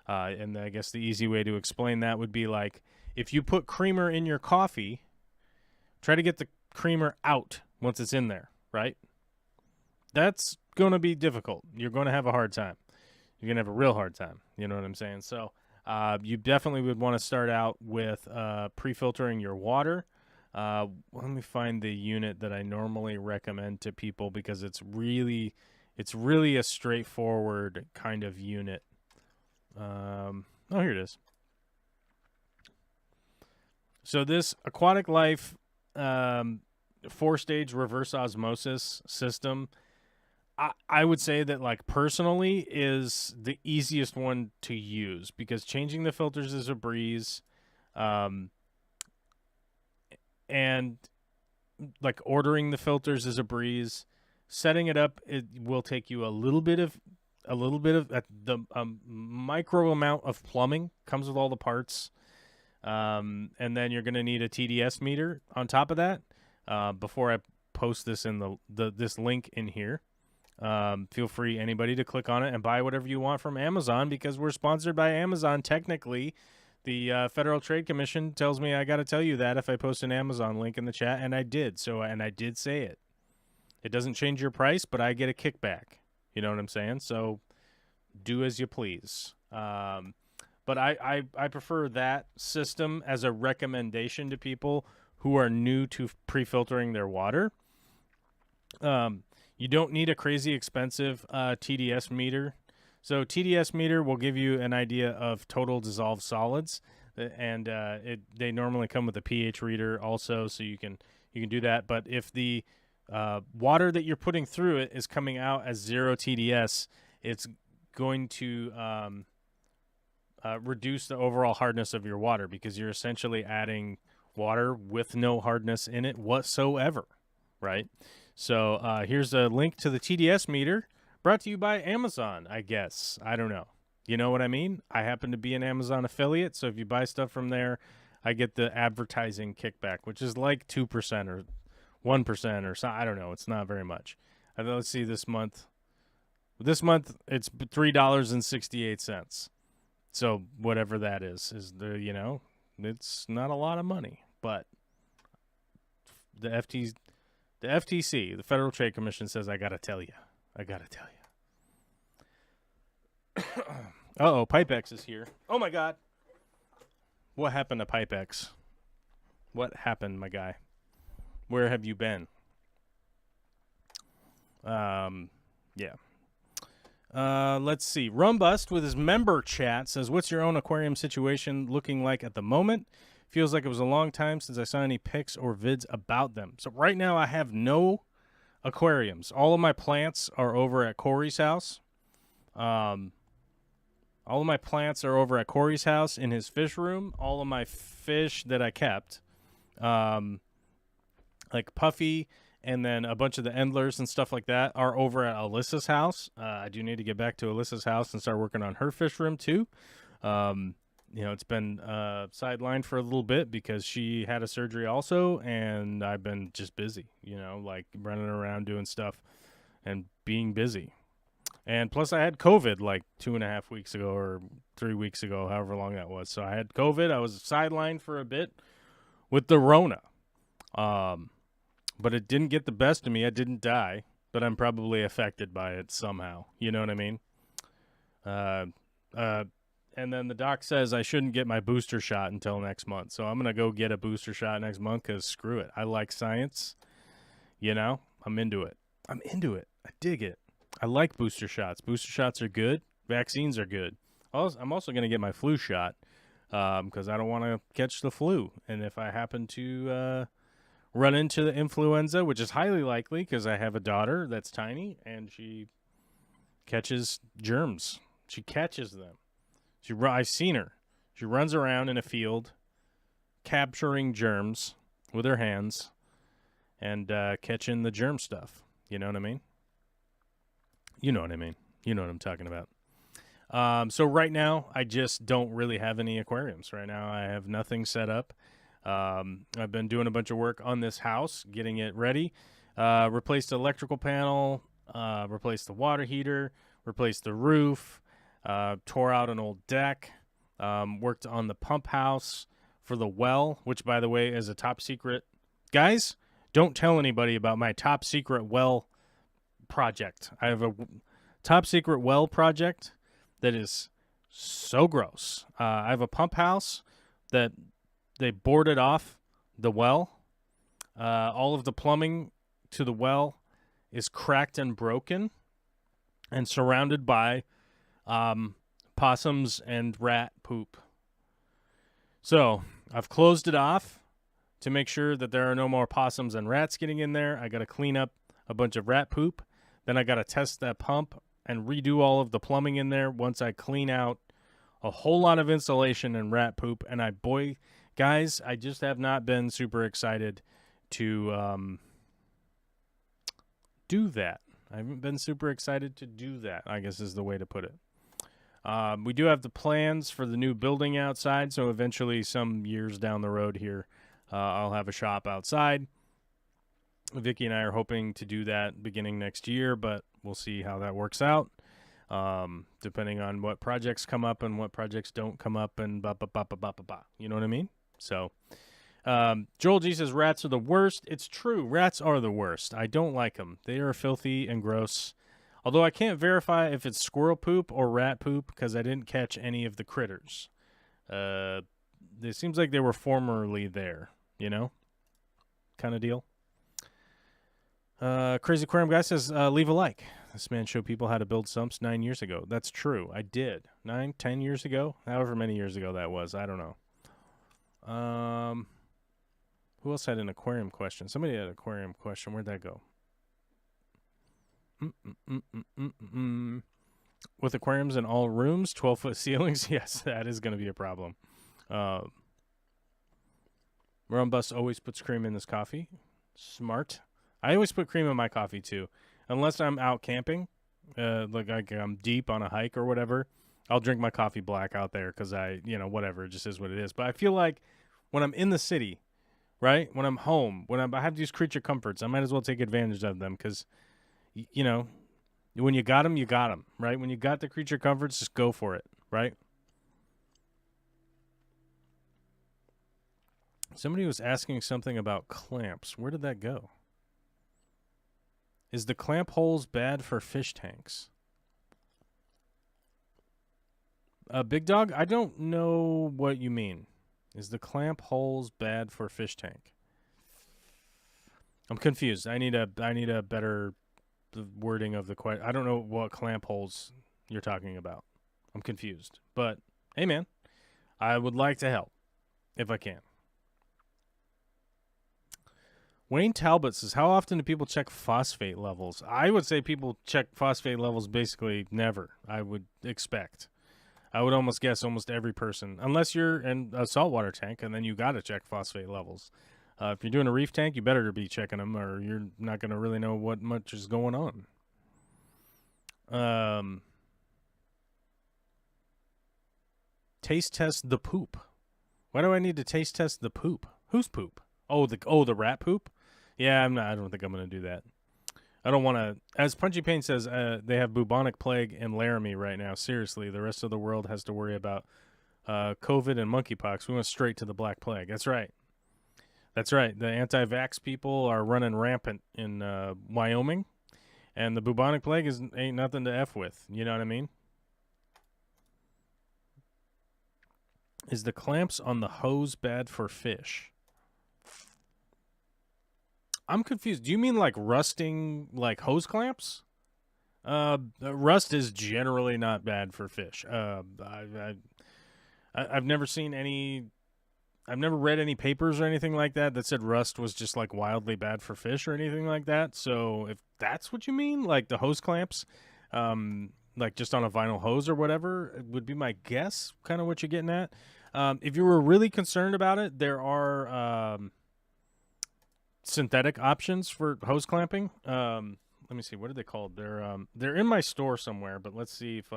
And I guess the easy way to explain that would be like, if you put creamer in your coffee, try to get the creamer out once it's in there, right? That's going to be difficult. You're going to have a hard time. You're going to have a real hard time. You know what I'm saying? So you definitely would want to start out with pre-filtering your water. Let me find the unit that I normally recommend to people, because it's really a straightforward kind of unit. Oh, here it is. So this Aquatic Life 4-stage reverse osmosis system, I would say that, like, personally is the easiest one to use, because changing the filters is a breeze. And like ordering the filters is a breeze. Setting it up, it will take you a little bit of the micro amount of plumbing comes with all the parts. And then you're going to need a TDS meter on top of that. Before I post this in this link in here, feel free, anybody, to click on it and buy whatever you want from Amazon, because we're sponsored by Amazon. Technically, the Federal Trade Commission tells me I got to tell you that if I post an Amazon link in the chat, and I did. And I did say it. It doesn't change your price, but I get a kickback. You know what I'm saying? So do as you please. But I prefer that system as a recommendation to people who are new to pre-filtering their water. You don't need a crazy expensive TDS meter. So TDS meter will give you an idea of total dissolved solids, and they normally come with a pH reader also, so you can you can do that. But if the water that you're putting through it is coming out as 0 TDS, it's going to reduce the overall hardness of your water, because you're essentially adding water with no hardness in it whatsoever, right? So here's a link to the TDS meter, brought to you by Amazon, I guess. I don't know. You know what I mean? I happen to be an Amazon affiliate, so if you buy stuff from there, I get the advertising kickback, which is like 2% or 1% or so. I don't know. It's not very much. Let's see this month. This month, it's $3.68. So whatever that is the, you know, it's not a lot of money, but the FTC, the Federal Trade Commission, says, I got to tell you. Uh-oh, Pipex is here. Oh, my God. What happened to Pipex? What happened, my guy? Where have you been? Yeah. Let's see. Rumbust with his member chat says, what's your own aquarium situation looking like at the moment? Feels like it was a long time since I saw any pics or vids about them. So right now I have no aquariums. All of my plants are over at Corey's house. All of my plants are over at Corey's house in his fish room. All of my fish that I kept, like Puffy and then a bunch of the endlers and stuff like that, are over at Alyssa's house. I do need to get back to Alyssa's house and start working on her fish room too. You know, it's been sidelined for a little bit because she had a surgery also, and I've been just busy, you know, like running around doing stuff and being busy. And plus I had COVID like 2.5 weeks ago or 3 weeks ago, however long that was. So I had COVID. I was sidelined for a bit with the Rona. But it didn't get the best of me. I didn't die, but I'm probably affected by it somehow. You know what I mean? And then the doc says I shouldn't get my booster shot until next month. So I'm going to go get a booster shot next month because screw it. I like science. You know, I'm into it. I dig it. I like booster shots. Booster shots are good. Vaccines are good. I'm also going to get my flu shot because I don't want to catch the flu. And if I happen to run into the influenza, which is highly likely because I have a daughter that's tiny and she catches germs. She catches them. I've seen her. She runs around in a field capturing germs with her hands and catching the germ stuff. You know what I mean? You know what I mean. You know what I'm talking about. So right now, I just don't really have any aquariums. Right now, I have nothing set up. I've been doing a bunch of work on this house, getting it ready. Replaced the electrical panel, replaced the water heater, replaced the roof, tore out an old deck, worked on the pump house for the well, which, by the way, is a top secret. Guys, don't tell anybody about my top secret well project. I have a top secret well project that is so gross. I have a pump house that they boarded off the well. All of the plumbing to the well is cracked and broken and surrounded by possums and rat poop. So I've closed it off to make sure that there are no more possums and rats getting in there. I got to clean up a bunch of rat poop. Then I got to test that pump and redo all of the plumbing in there once I clean out a whole lot of insulation and rat poop. And guys, I just have not been super excited to do that. I haven't been super excited to do that, I guess is the way to put it. We do have the plans for the new building outside, so eventually some years down the road here, I'll have a shop outside. Vicky and I are hoping to do that beginning next year, but we'll see how that works out, depending on what projects come up and what projects don't come up and ba-ba-ba-ba-ba-ba. You know what I mean? So Joel G says rats are the worst. It's true. Rats are the worst. I don't like them. They are filthy and gross. Although I can't verify if it's squirrel poop or rat poop because I didn't catch any of the critters. It seems like they were formerly there, you know? Kind of deal. Crazy Aquarium guy says, leave a like. This man showed people how to build sumps 9 years ago. That's true. I did. 10 years ago? However many years ago that was. I don't know. Who else had an aquarium question? Somebody had an aquarium question. Where'd that go? With aquariums in all rooms, 12-foot ceilings? Yes, that is going to be a problem. Rum Bus always puts cream in his coffee. Smart. I always put cream in my coffee, too. Unless I'm out camping, like I'm deep on a hike or whatever, I'll drink my coffee black out there because whatever, it just is what it is. But I feel like when I'm in the city, right, when I'm home, I have these creature comforts, I might as well take advantage of them because, when you got them, right? When you got the creature comforts, just go for it, right? Somebody was asking something about clamps. Where did that go? Is the clamp holes bad for fish tanks? Big Dog, I don't know what you mean. Is the clamp holes bad for fish tank? I'm confused. I need a better wording of the question. I don't know what clamp holes you're talking about. I'm confused. But, hey, man, I would like to help if I can. Wayne Talbot says, how often do people check phosphate levels? I would say people check phosphate levels basically never, I would expect. I would almost guess almost every person, unless you're in a saltwater tank, and then you got to check phosphate levels. If you're doing a reef tank, you better be checking them, or you're not going to really know what much is going on. Taste test the poop. Why do I need to taste test the poop? Whose poop? Oh, the rat poop? Yeah, I don't think I'm going to do that. I don't want to. As Punchy Pain says, they have bubonic plague and Laramie right now. Seriously, the rest of the world has to worry about COVID and monkeypox. We went straight to the Black Plague. That's right. That's right. The anti-vax people are running rampant in Wyoming, and the bubonic plague ain't nothing to F with. You know what I mean? Is the clamps on the hose bad for fish? I'm confused. Do you mean like rusting, like hose clamps? Rust is generally not bad for fish. I've never seen any. I've never read any papers or anything like that said rust was just like wildly bad for fish or anything like that. So if that's what you mean, like the hose clamps, like just on a vinyl hose or whatever, would be my guess. Kind of what you're getting at. If you were really concerned about it, there are synthetic options for hose clamping. Let me see, what are they called? They're in my store somewhere, but let's see if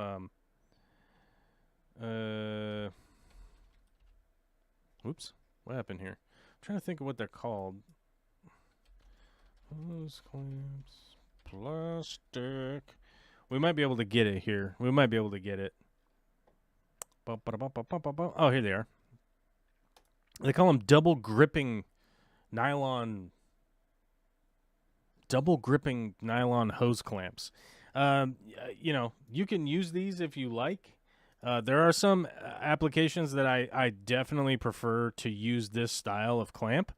oops, what happened here? I'm trying to think of what they're called. Hose clamps, plastic. We might be able to get it here. We might be able to get it. Oh, here they are. They call them double gripping nylon hose clamps. You can use these if you like. There are some applications that I definitely prefer to use this style of clamp.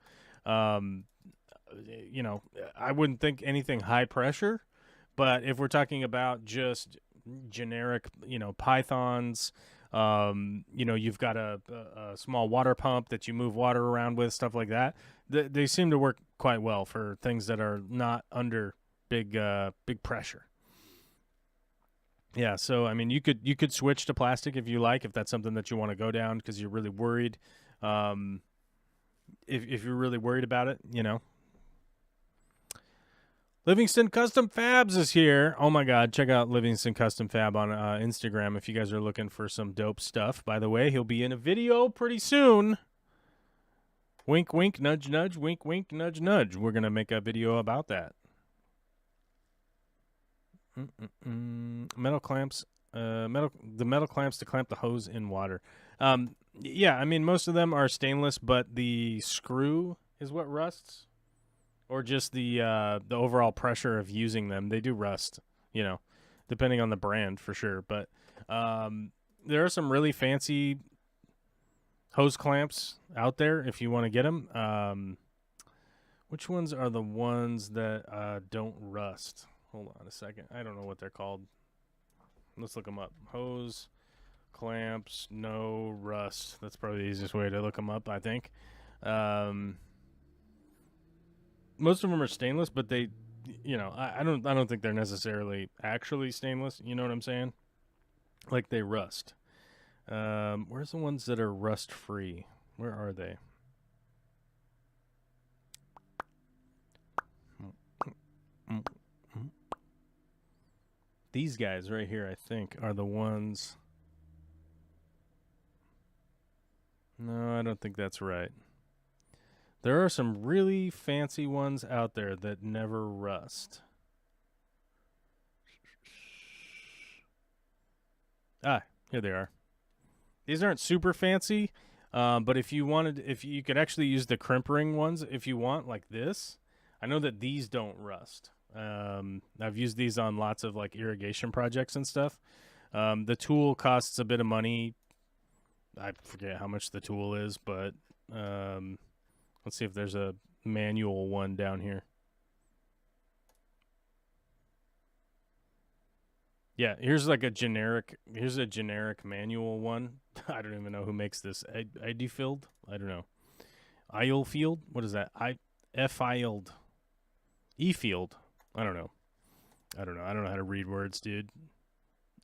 I wouldn't think anything high pressure, but if we're talking about just generic, pythons, you've got a small water pump that you move water around with, stuff like that. They seem to work quite well for things that are not under big pressure. Yeah, so I mean, you could switch to plastic if you like, if that's something that you want to go down because you're really worried. If you're really worried about it, Livingston Custom Fabs is here. Oh my God, check out Livingston Custom Fab on Instagram if you guys are looking for some dope stuff. By the way, he'll be in a video pretty soon. Wink, wink, nudge, nudge. Wink, wink, nudge, nudge. We're gonna make a video about that. Metal clamps, the metal clamps to clamp the hose in water. Yeah, I mean most of them are stainless, but the screw is what rusts, or just the overall pressure of using them. They do rust, depending on the brand for sure. But there are some really fancy hose clamps out there if you want to get them. Which ones are the ones that don't rust? Hold on a second. I don't know what they're called. Let's look them up. Hose clamps, no rust. That's probably the easiest way to look them up, I think. most of them are stainless, but they, you know, I don't think they're necessarily actually stainless. You know what I'm saying? Like they rust. Where's the ones that are rust free? Where are they? These guys right here, I think, are the ones. No, I don't think that's right. There are some really fancy ones out there that never rust. Ah, here they are. These aren't super fancy, but if you could actually use the crimp ring ones if you want, like this. I know that these don't rust. I've used these on lots of like irrigation projects and stuff. The tool costs a bit of money. I forget how much the tool is, but let's see if there's a manual one down here. Yeah, here's a generic manual one. I don't even know who makes this. Idefield? I don't know. Islefield? What is that? Field. E-field. I don't know. I don't know how to read words, dude.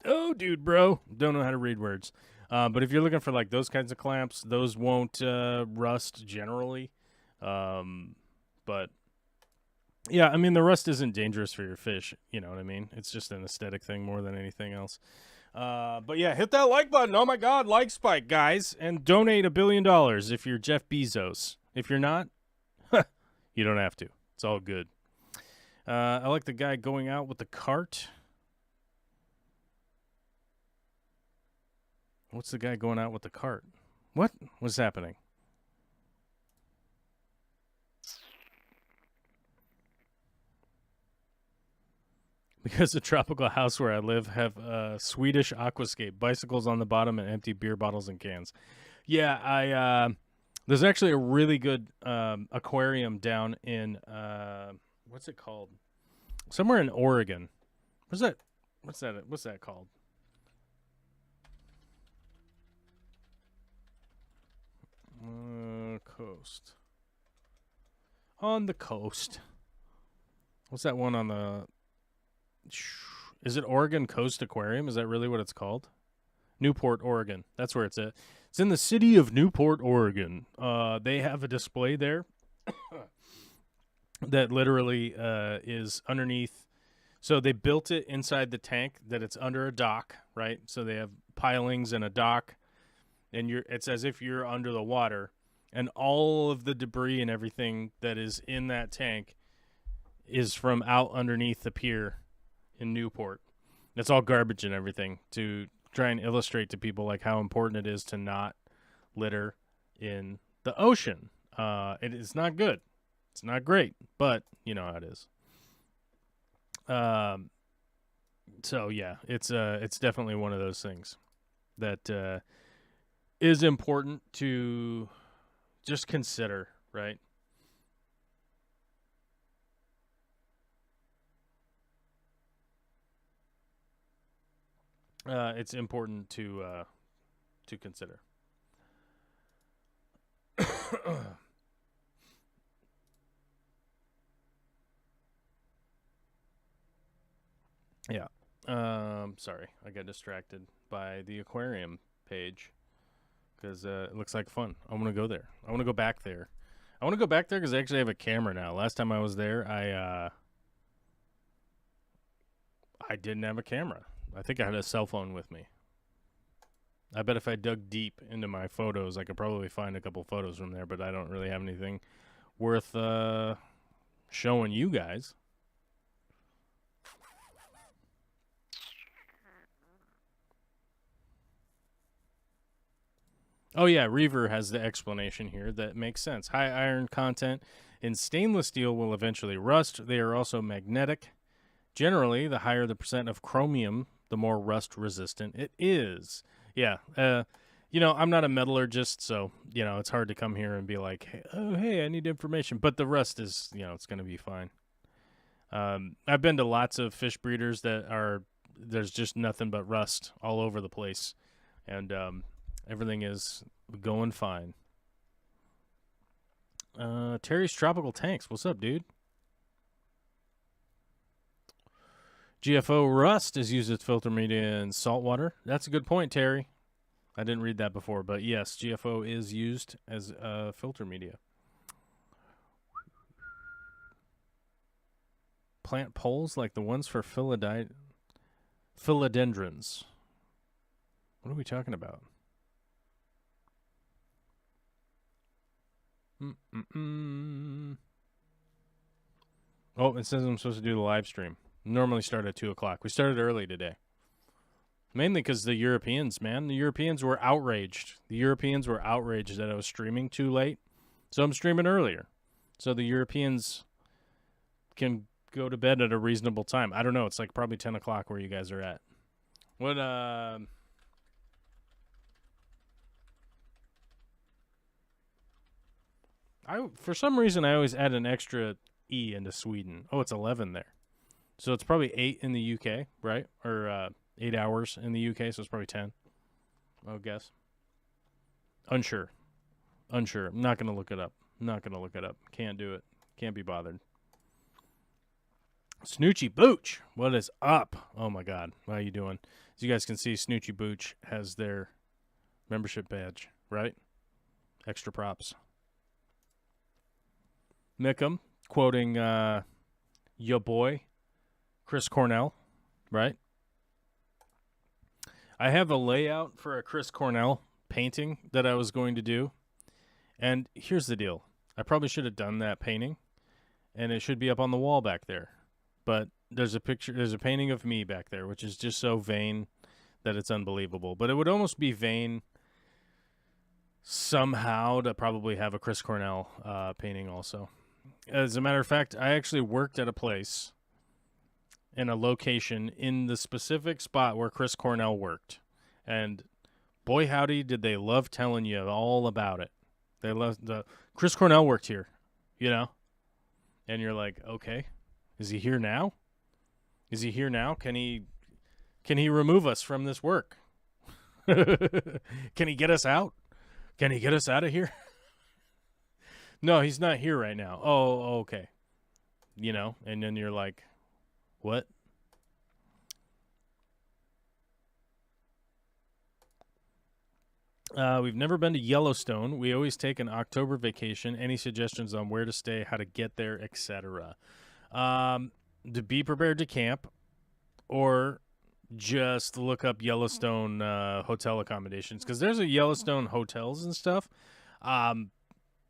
Oh, dude, bro. Don't know how to read words. But if you're looking for like those kinds of clamps, those won't rust generally. But yeah, I mean, the rust isn't dangerous for your fish. You know what I mean? It's just an aesthetic thing more than anything else. But yeah, hit that like button. Oh my God, like spike, guys. And donate $1 billion if you're Jeff Bezos. If you're not, you don't have to. It's all good. I like the guy going out with the cart. What's the guy going out with the cart? What was happening? Because the tropical house where I live have Swedish aquascape, bicycles on the bottom and empty beer bottles and cans. Yeah, there's actually a really good aquarium down in what's it called? Somewhere in Oregon. What's that called? Coast. On the coast. What's that one on the... Is it Oregon Coast Aquarium? Is that really what it's called? Newport, Oregon. That's where it's at. It's in the city of Newport, Oregon. They have a display there that literally is underneath. So they built it inside the tank that it's under a dock, right? So they have pilings and a dock, and it's as if you're under the water, and all of the debris and everything that is in that tank is from out underneath the pier in Newport. It's all garbage and everything to try and illustrate to people like how important it is to not litter in the ocean. It is not good. It's not great, but you know how it is. So yeah, it's definitely one of those things that is important to just consider, right? It's important to consider. Yeah. Sorry, I got distracted by the aquarium page because it looks like fun. I want to go there. I want to go back there. I want to go back there because I actually have a camera now. Last time I was there, I didn't have a camera. I think I had a cell phone with me. I bet if I dug deep into my photos, I could probably find a couple photos from there, but I don't really have anything worth showing you guys. Oh yeah, Reaver has the explanation here that makes sense. High iron content in stainless steel will eventually rust. They are also magnetic. Generally, the higher the percent of chromium, the more rust resistant it is. Yeah, I'm not a metallurgist, so, it's hard to come here and be like, hey, I need information. But the rest is, it's going to be fine. I've been to lots of fish breeders there's just nothing but rust all over the place. And everything is going fine. Terry's Tropical Tanks. What's up, dude? GFO rust is used as filter media in saltwater. That's a good point, Terry. I didn't read that before, but yes, GFO is used as filter media. Plant poles like the ones for philodendrons. What are we talking about? Oh, it says I'm supposed to do the live stream. Normally start at 2 o'clock. We started early today. Mainly because the Europeans, man. The Europeans were outraged. The Europeans were outraged that I was streaming too late. So I'm streaming earlier. So the Europeans can go to bed at a reasonable time. I don't know. It's like probably 10 o'clock where you guys are at. What, for some reason, I always add an extra E into Sweden. Oh, it's 11 there. So it's probably 8 in the UK, right? Or 8 hours in the UK, so it's probably 10. I would guess. Unsure. I'm not going to look it up. Can't do it. Can't be bothered. Snoochie Booch, what is up? Oh, my God. How you doing? As you guys can see, Snoochie Booch has their membership badge, right? Extra props. Mickham, quoting your boy, Chris Cornell, right? I have a layout for a Chris Cornell painting that I was going to do. And here's the deal. I probably should have done that painting, and it should be up on the wall back there. But there's a painting of me back there, which is just so vain that it's unbelievable. But it would almost be vain somehow to probably have a Chris Cornell painting also. As a matter of fact, I actually worked at a place in a location in the specific spot where Chris Cornell worked. And boy, howdy, did they love telling you all about it. They loved Chris Cornell worked here, you know? And you're like, okay, is he here now? Can he remove us from this work? Can he get us out? Can he get us out of here? No, he's not here right now. Oh, okay. You know, and then you're like, what? We've never been to Yellowstone. We always take an October vacation. Any suggestions on where to stay, how to get there, etc.? To be prepared to camp, or just look up Yellowstone hotel accommodations, because there's a Yellowstone hotels and stuff.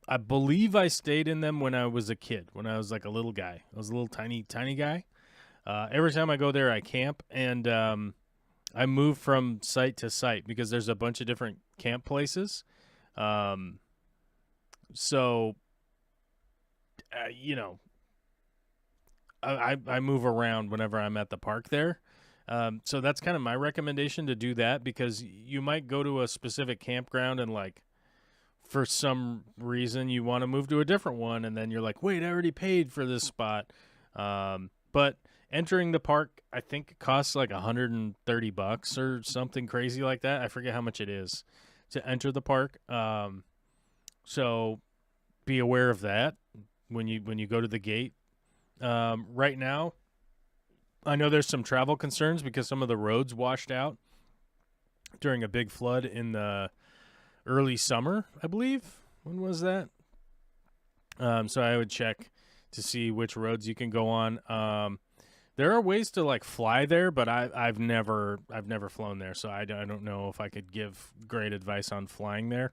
I believe I stayed in them when I was a kid, when I was like a little guy. I was a little tiny guy. Every time I go there, I camp, and I move from site to site because there's a bunch of different camp places. So, you know, I move around whenever I'm at the park there. So that's kind of my recommendation, to do that, because you might go to a specific campground and, like, for some reason you want to move to a different one, and then you're like, wait, I already paid for this spot. But entering the park, I think it costs like $130 or something crazy like that. I forget how much it is to enter the park. So be aware of that when you go to the gate. Right now, I know there's some travel concerns because some of the roads washed out during a big flood in the early summer, I believe. When was that? So I would check to see which roads you can go on. There are ways to, like, fly there, but I've never flown there, so I don't know if I could give great advice on flying there.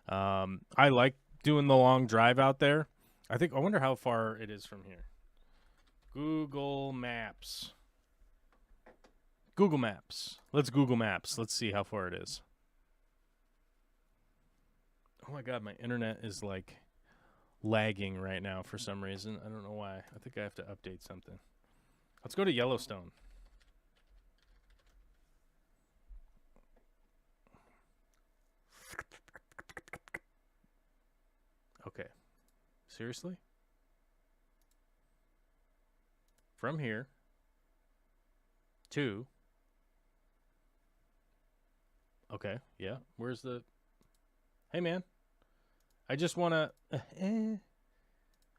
I like doing the long drive out there. I wonder how far it is from here. Google Maps. Let's Google Maps. Let's see how far it is. Oh my God, my internet is like lagging right now for some reason. I don't know why. I think I have to update something. Let's go to Yellowstone. Okay. Seriously? From here to... Okay, yeah. Where's the... Hey, man. I just want to...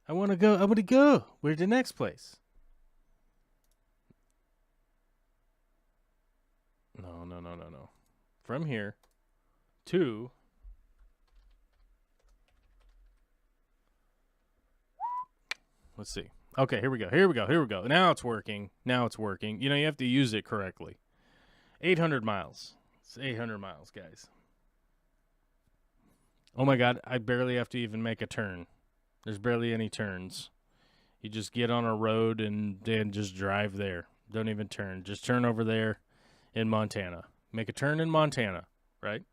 I want to go. Where's the next place? No. From here to let's see. Okay, here we go. Now it's working. You know, you have to use it correctly. 800 miles. It's 800 miles, guys. Oh my God, I barely have to even make a turn. There's barely any turns. You just get on a road and then just drive there. Don't even turn. Just turn over there in Montana. Make a turn in Montana, right?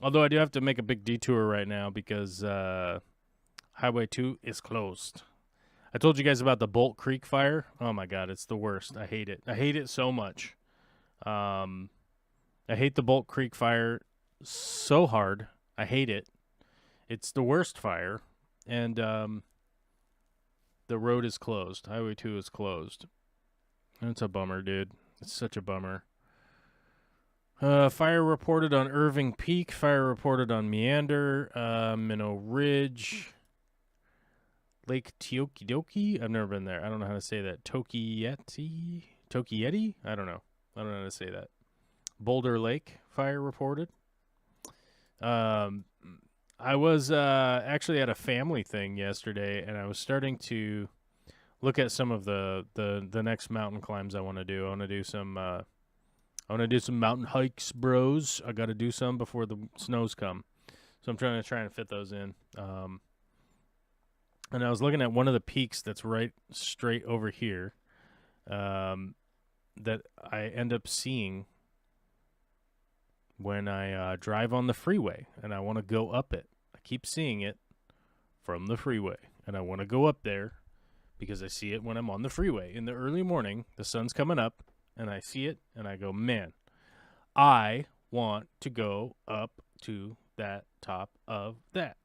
Although I do have to make a big detour right now because Highway 2 is closed. I told you guys about the Bolt Creek fire. Oh my God, it's the worst. I hate it. I hate it so much. I hate the Bolt Creek fire so hard. I hate it. It's the worst fire. And the road is closed. Highway 2 is closed. And it's a bummer, dude. It's such a bummer. Fire reported on Irving Peak. Fire reported on Meander, Minnow Ridge, Lake Teokidoki. I've never been there. I don't know how to say that. Tokieti? I don't know. I don't know how to say that. Boulder Lake fire reported. I was actually at a family thing yesterday, and I was starting to look at some of the next mountain climbs I want to do. I want to do some mountain hikes, bros. I got to do some before the snows come, so I'm trying to fit those in. And I was looking at one of the peaks that's right straight over here, that I end up seeing when I drive on the freeway, and I want to go up it. I keep seeing it from the freeway, and I want to go up there because I see it when I'm on the freeway. In the early morning, the sun's coming up, and I see it, and I go, man, I want to go up to that top of that.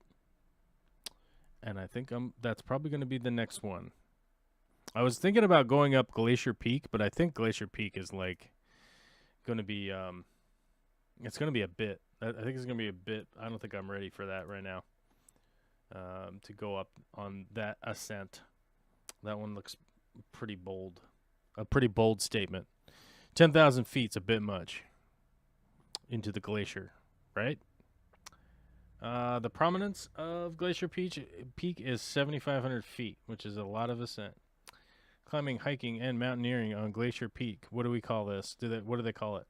And I think that's probably going to be the next one. I was thinking about going up Glacier Peak, but I think Glacier Peak is like going to be it's going to be a bit. I think it's going to be a bit. I don't think I'm ready for that right now. To go up on that ascent. That one looks pretty bold. A pretty bold statement. 10,000 feet's a bit much into the glacier, right? The prominence of Glacier Peak is 7,500 feet, which is a lot of ascent. Climbing, hiking, and mountaineering on Glacier Peak. What do we call this? What do they call it?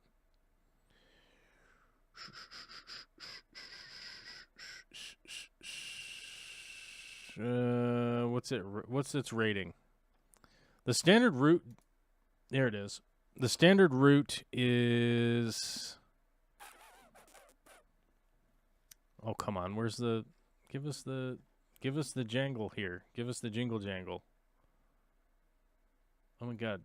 What's its rating? The standard route. There it is. The standard route is. Oh, come on. Where's the? Give us the jangle here. Give us the jingle jangle. Oh my God.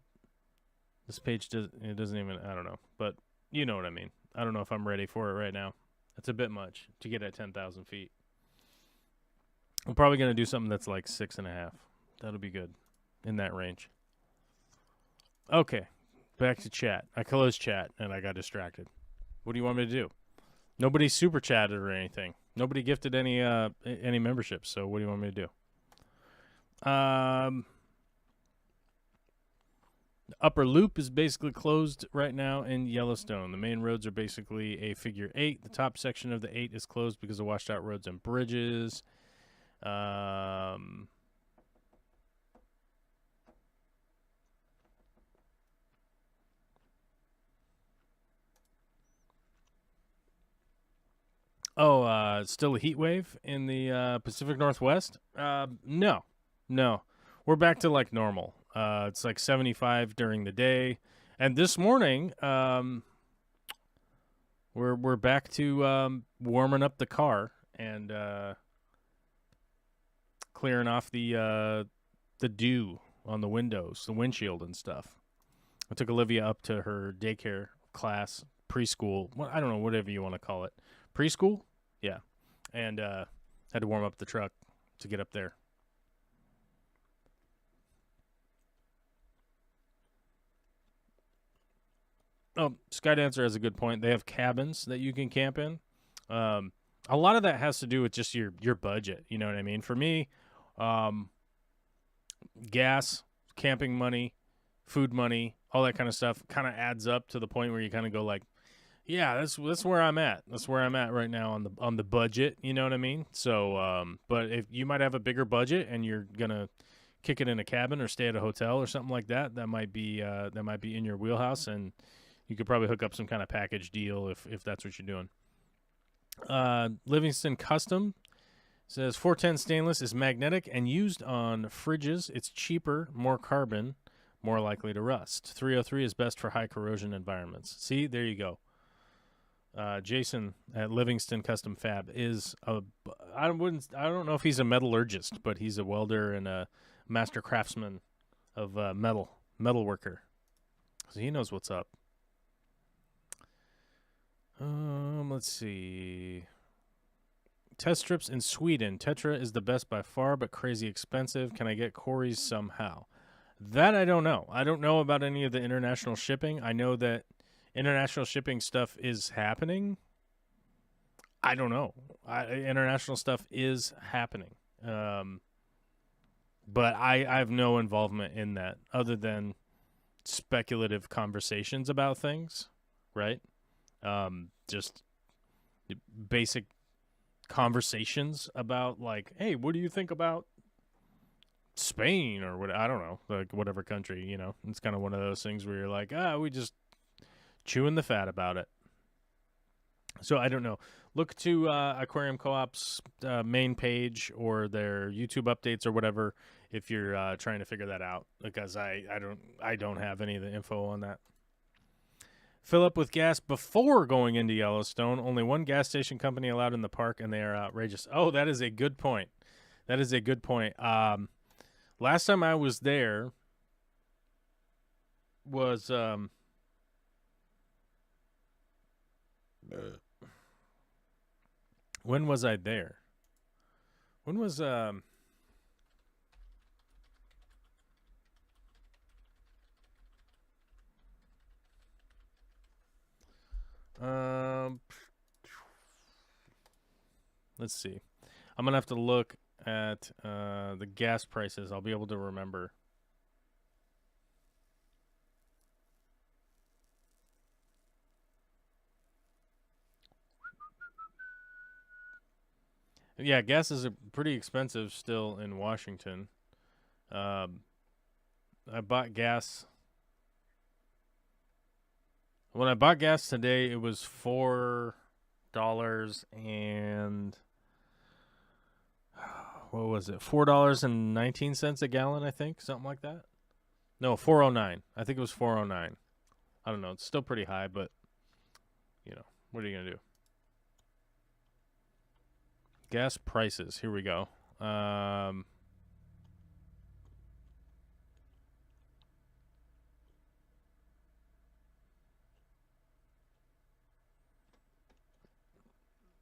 This page doesn't even. I don't know, but you know what I mean. I don't know if I'm ready for it right now. It's a bit much to get at 10,000 feet. I'm probably going to do something that's like 6.5. That'll be good in that range. Okay, back to chat. I closed chat and I got distracted. What do you want me to do? Nobody super chatted or anything. Nobody gifted any memberships. So what do you want me to do? Upper Loop is basically closed right now in Yellowstone. The main roads are basically a figure 8. The top section of the 8 is closed because of washed out roads and bridges. Still a heat wave in the Pacific Northwest? No. We're back to like normal. It's like 75 during the day, and this morning, we're back to warming up the car and clearing off the dew on the windows, the windshield and stuff. I took Olivia up to her daycare class, preschool. Well, I don't know, whatever you want to call it. Preschool? Yeah. And had to warm up the truck to get up there. Oh, Skydancer has a good point. They have cabins that you can camp in. A lot of that has to do with just your budget. You know what I mean? For me, gas, camping money, food money, all that kind of stuff kind of adds up to the point where you kind of go like, yeah, that's where I'm at. That's where I'm at right now on the budget. You know what I mean? So, but if you might have a bigger budget and you're gonna kick it in a cabin or stay at a hotel or something like that, that might be in your wheelhouse, and you could probably hook up some kind of package deal if that's what you're doing. Livingston Custom says 410 stainless is magnetic and used on fridges. It's cheaper, more carbon, more likely to rust. 303 is best for high corrosion environments. See, there you go. Jason at Livingston Custom Fab is I don't know if he's a metallurgist, but he's a welder and a master craftsman of metal worker. So he knows what's up. Let's see. Test strips in Sweden. Tetra is the best by far, but crazy expensive. Can I get Corey's somehow? That I don't know. I don't know about any of the international shipping. I know that international shipping stuff is happening. I don't know. International stuff is happening. But I have no involvement in that other than speculative conversations about things, right? Just basic conversations about like, hey, what do you think about Spain or what? I don't know, like whatever country, you know. It's kind of one of those things where you're like, we just chewing the fat about it. So I don't know. Look to Aquarium Co-op's main page or their YouTube updates or whatever if you're trying to figure that out, because I don't have any of the info on that. Fill up with gas before going into Yellowstone. Only one gas station company allowed in the park, and they are outrageous. Oh, that is a good point. That is a good point. Last time I was there was when was I there? When was let's see. I'm gonna have to look at the gas prices. I'll be able to remember. Yeah, gas is pretty expensive still in Washington. I bought gas. When I bought gas today, it was $4 and what was it? $4.19 a gallon, I think, something like that. No, $4.09. I think it was $4.09. I don't know. It's still pretty high, but you know, what are you gonna do? Gas prices. Here we go.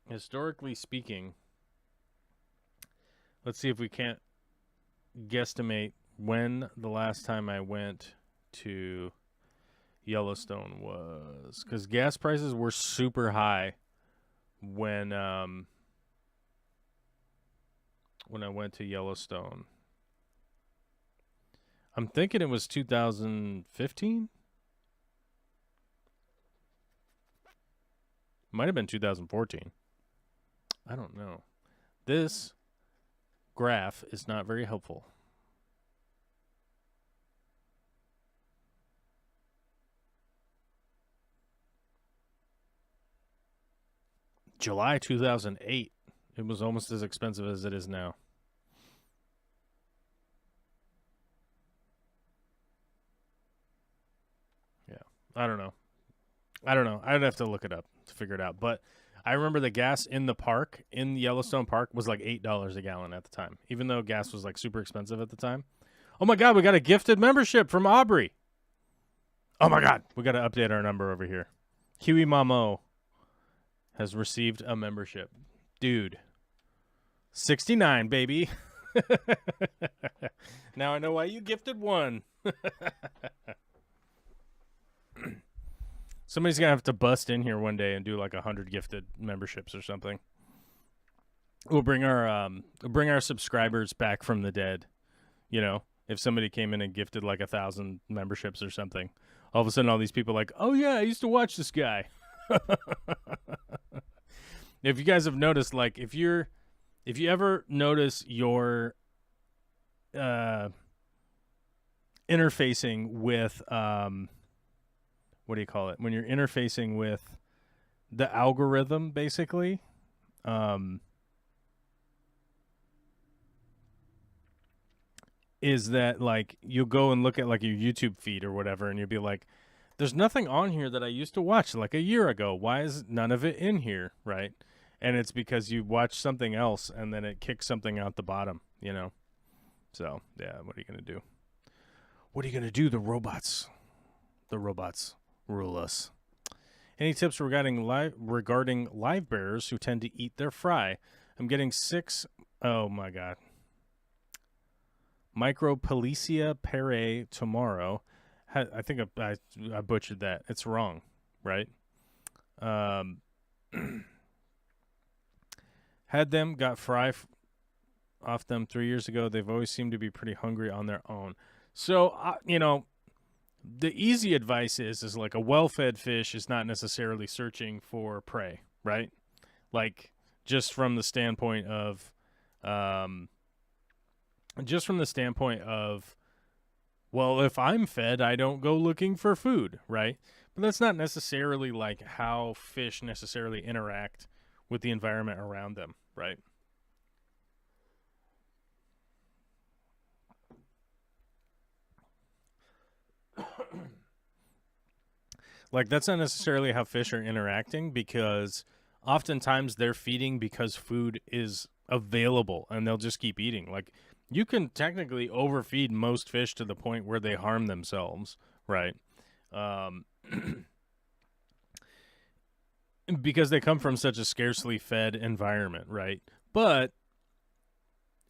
Historically speaking, let's see if we can't guesstimate when the last time I went to Yellowstone was, because gas prices were super high when I went to Yellowstone. I'm thinking it was 2015. Might have been 2014. I don't know. This graph is not very helpful. July 2008. It was almost as expensive as it is now. Yeah. I don't know. I'd have to look it up to figure it out. But I remember the gas in the park, in Yellowstone Park, was like $8 a gallon at the time, even though gas was like super expensive at the time. Oh my God, we got a gifted membership from Aubrey. Oh my God, we got to update our number over here. Kiwi Mamo has received a membership. Dude, 69, baby. Now I know why you gifted one. Somebody's going to have to bust in here one day and do like 100 gifted memberships or something. We'll bring our subscribers back from the dead. You know, if somebody came in and gifted like 1,000 memberships or something. all of a sudden all these people are like, oh yeah, I used to watch this guy. If you guys have noticed, like if you ever notice your interfacing with what do you call it? When you're interfacing with the algorithm, basically, is that like you'll go and look at like your YouTube feed or whatever, and you'll be like, there's nothing on here that I used to watch like a year ago. Why is none of it in here, right? And it's because you watch something else and then it kicks something out the bottom, you know? So, yeah, what are you going to do? What are you going to do? The robots rule us. Any tips regarding live bearers who tend to eat their fry? I'm getting 6, oh my God. Micropelecia pere tomorrow. I think I butchered that. It's wrong, right? Had them, got fry off them 3 years ago. They've always seemed to be pretty hungry on their own. So, you know, the easy advice is like a well-fed fish is not necessarily searching for prey, right? Like just from the standpoint of, well, if I'm fed, I don't go looking for food, right? But that's not necessarily like how fish necessarily interact with the environment around them, right? Like that's not necessarily how fish are interacting, because oftentimes they're feeding because food is available and they'll just keep eating. Like you can technically overfeed most fish to the point where they harm themselves, right? Because they come from such a scarcely fed environment, right? But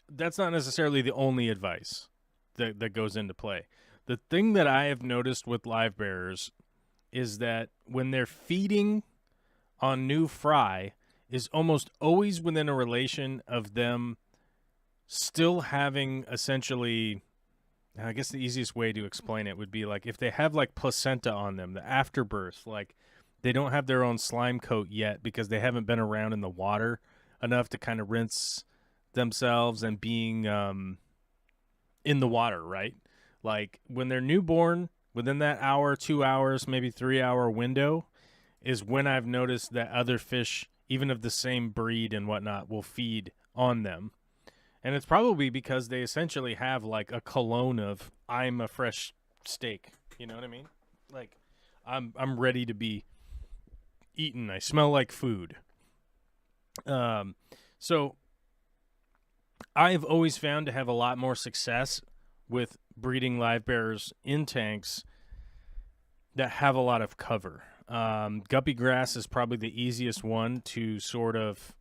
that's not necessarily the only advice that goes into play. The thing that I have noticed with live bearers is that when they're feeding on new fry is almost always within a relation of them still having essentially, I guess the easiest way to explain it would be like if they have like placenta on them, the afterbirth, like they don't have their own slime coat yet because they haven't been around in the water enough to kind of rinse themselves and being in the water, right? Like when they're newborn, within that hour, 2 hours, maybe 3 hour window is when I've noticed that other fish, even of the same breed and whatnot, will feed on them. And it's probably because they essentially have like a cologne of I'm a fresh steak. You know what I mean? Like I'm ready to be eaten. I smell like food. So I've always found to have a lot more success with breeding live bearers in tanks that have a lot of cover. Guppy grass is probably the easiest one to sort of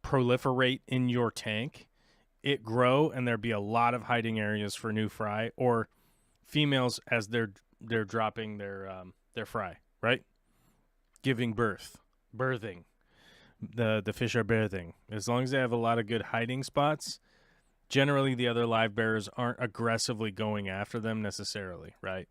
proliferate in your tank. It grow and there'd be a lot of hiding areas for new fry or females as they're dropping their fry, right? Giving birthing. The fish are birthing. As long as they have a lot of good hiding spots, generally the other live bearers aren't aggressively going after them necessarily, right?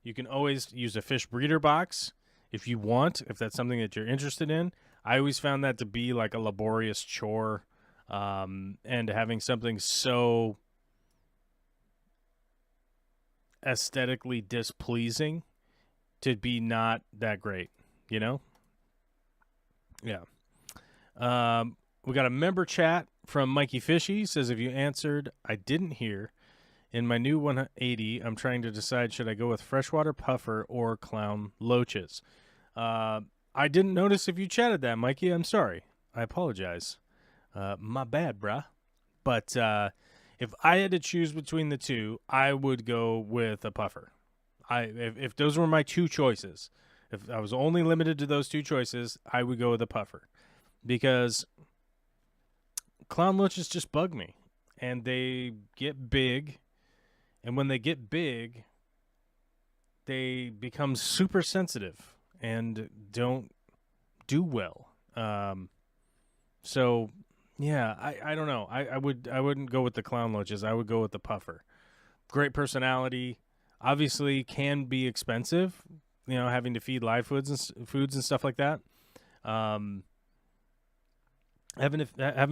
You can always use a fish breeder box if you want, if that's something that you're interested in. I always found that to be like a laborious chore, and having something so aesthetically displeasing to be not that great, you know? Yeah. We got a member chat from Mikey Fishy. Says, if you answered, I didn't hear. In my new 180, I'm trying to decide, should I go with freshwater puffer or clown loaches? I didn't notice if you chatted that, Mikey. I'm sorry. I apologize. My bad, bruh. But if I had to choose between the two, I would go with a puffer. If those were my two choices, if I was only limited to those two choices, I would go with a puffer. Because clown loaches just bug me. And they get big. And when they get big, they become super sensitive and don't do well. So, yeah, I don't know. I wouldn't go with the clown loaches. I would go with the puffer. Great personality. obviously can be expensive, having to feed live foods and stuff like that. Having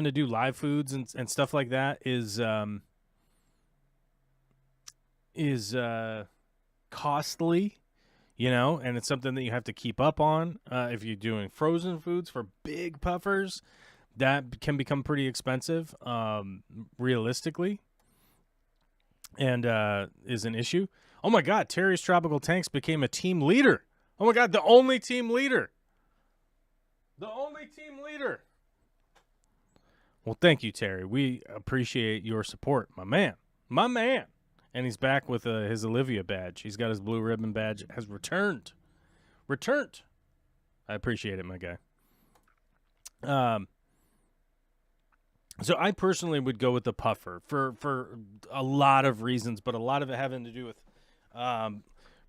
to do live foods and stuff like that is costly, and it's something that you have to keep up on. If you're doing frozen foods for big puffers, that can become pretty expensive, realistically, and is an issue. Oh my God, Terry's Tropical Tanks became a team leader. Oh my God, the only team leader. The only team leader. Well, thank you, Terry. We appreciate your support, my man. My man. And he's back with his Olivia badge. He's got his blue ribbon badge. Has returned. I appreciate it, my guy. So I personally would go with the puffer for a lot of reasons, but a lot of it having to do with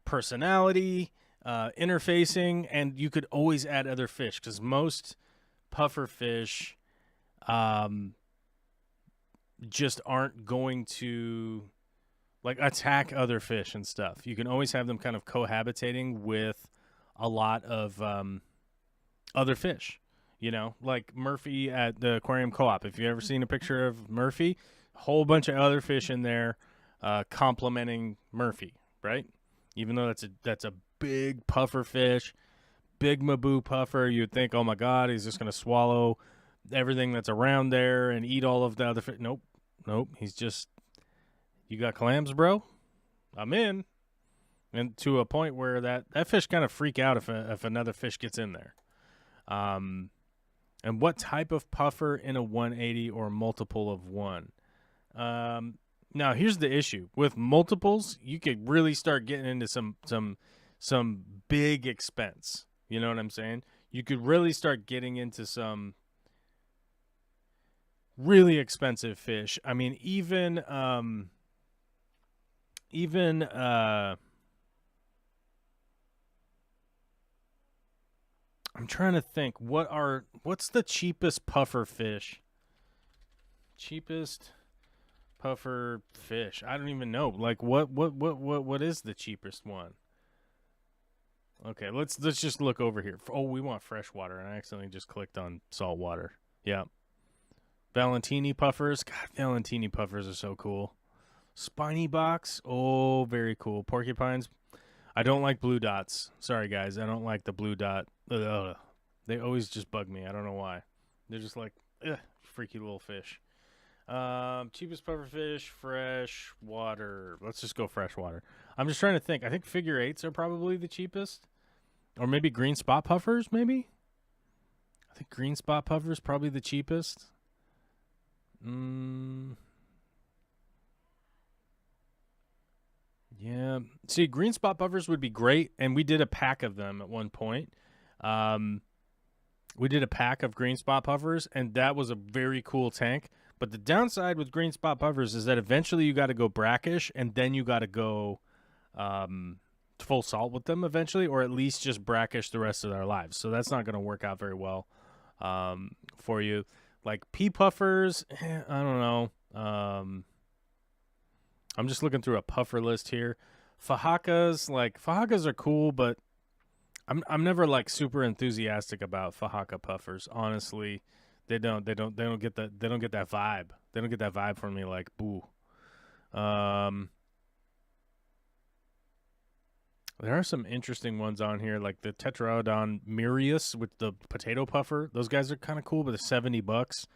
personality, interfacing, and you could always add other fish because most puffer fish just aren't going to attack other fish and stuff. You can always have them kind of cohabitating with a lot of other fish, like Murphy at the Aquarium Co-op. If you've ever seen a picture of Murphy, a whole bunch of other fish in there complementing Murphy, right? Even though that's a big puffer fish, big Mabu puffer, you'd think, oh my God, he's just going to swallow everything that's around there and eat all of the other fish. Nope. He's just, you got clams, bro? I'm in. And to a point where that fish kind of freak out if another fish gets in there. And what type of puffer in a 180 or multiple of one? Now here's the issue with multiples. You could really start getting into some big expense. You know what I'm saying? You could really start getting into some really expensive fish. I mean, even I'm trying to think what's the cheapest puffer fish? Cheapest puffer fish. I don't even know. Like what is the cheapest one? Okay, let's just look over here. Oh, we want freshwater, and I accidentally just clicked on saltwater. Yeah. Valentini puffers. God, Valentini puffers are so cool. Spiny box. Oh, very cool. Porcupines. I don't like blue dots. Sorry, guys. I don't like the blue dot. Ugh. They always just bug me. I don't know why. They're just like, freaky little fish. Cheapest puffer fish, fresh water. Let's just go freshwater. I'm just trying to think. I think figure eights are probably the cheapest. Or maybe green spot puffers, maybe? I think green spot puffers probably the cheapest. Yeah. See, green spot puffers would be great, and we did a pack of them at one point. We did a pack of green spot puffers, and that was a very cool tank. But the downside with green spot puffers is that eventually you got to go brackish, and then you got to go full salt with them eventually, or at least just brackish the rest of their lives. So that's not going to work out very well for you. Like pea puffers, I don't know. I'm just looking through a puffer list here. Fajakas are cool, but I'm never like super enthusiastic about Fajaka puffers. Honestly, they don't get that vibe. They don't get that vibe from me. Like boo. There are some interesting ones on here, like the Tetraodon Mirius with the potato puffer. Those guys are kind of cool, but they're $70.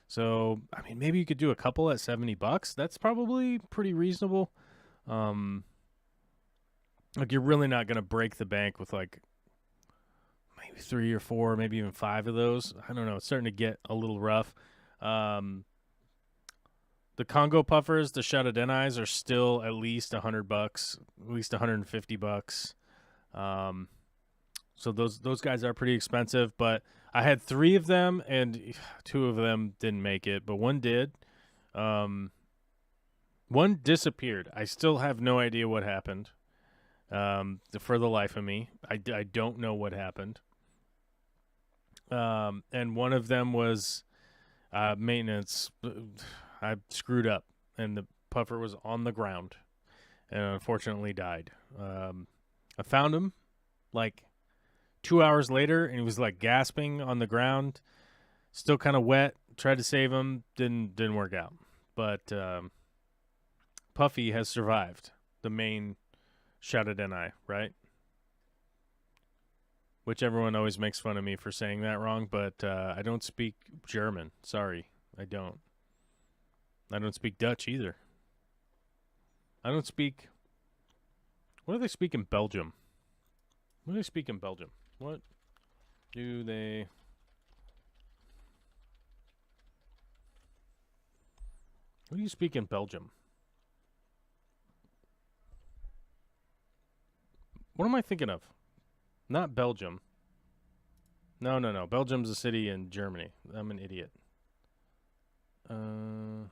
So, I mean, maybe you could do a couple at $70. That's probably pretty reasonable. Like you're really not going to break the bank with like maybe 3 or 4, maybe even 5 of those. I don't know. It's starting to get a little rough. The Congo puffers, the Shadowdenais are still at least $100, at least $150. So those guys are pretty expensive, but I had 3 of them, and 2 of them didn't make it, but one did. One disappeared. I still have no idea what happened. For the life of me, I don't know what happened. And one of them was maintenance. I screwed up, and the puffer was on the ground, and unfortunately died. I found him like 2 hours later, and he was like gasping on the ground, still kind of wet. Tried to save him, didn't work out. But Puffy has survived. The main shouted NI, right? Which everyone always makes fun of me for saying that wrong, but I don't speak German. Sorry, I don't. I don't speak Dutch either. I don't speak... What do they speak in Belgium? What do they speak in Belgium? What do they... What do you speak in Belgium? What am I thinking of? Not Belgium. No. Belgium's a city in Germany. I'm an idiot. No.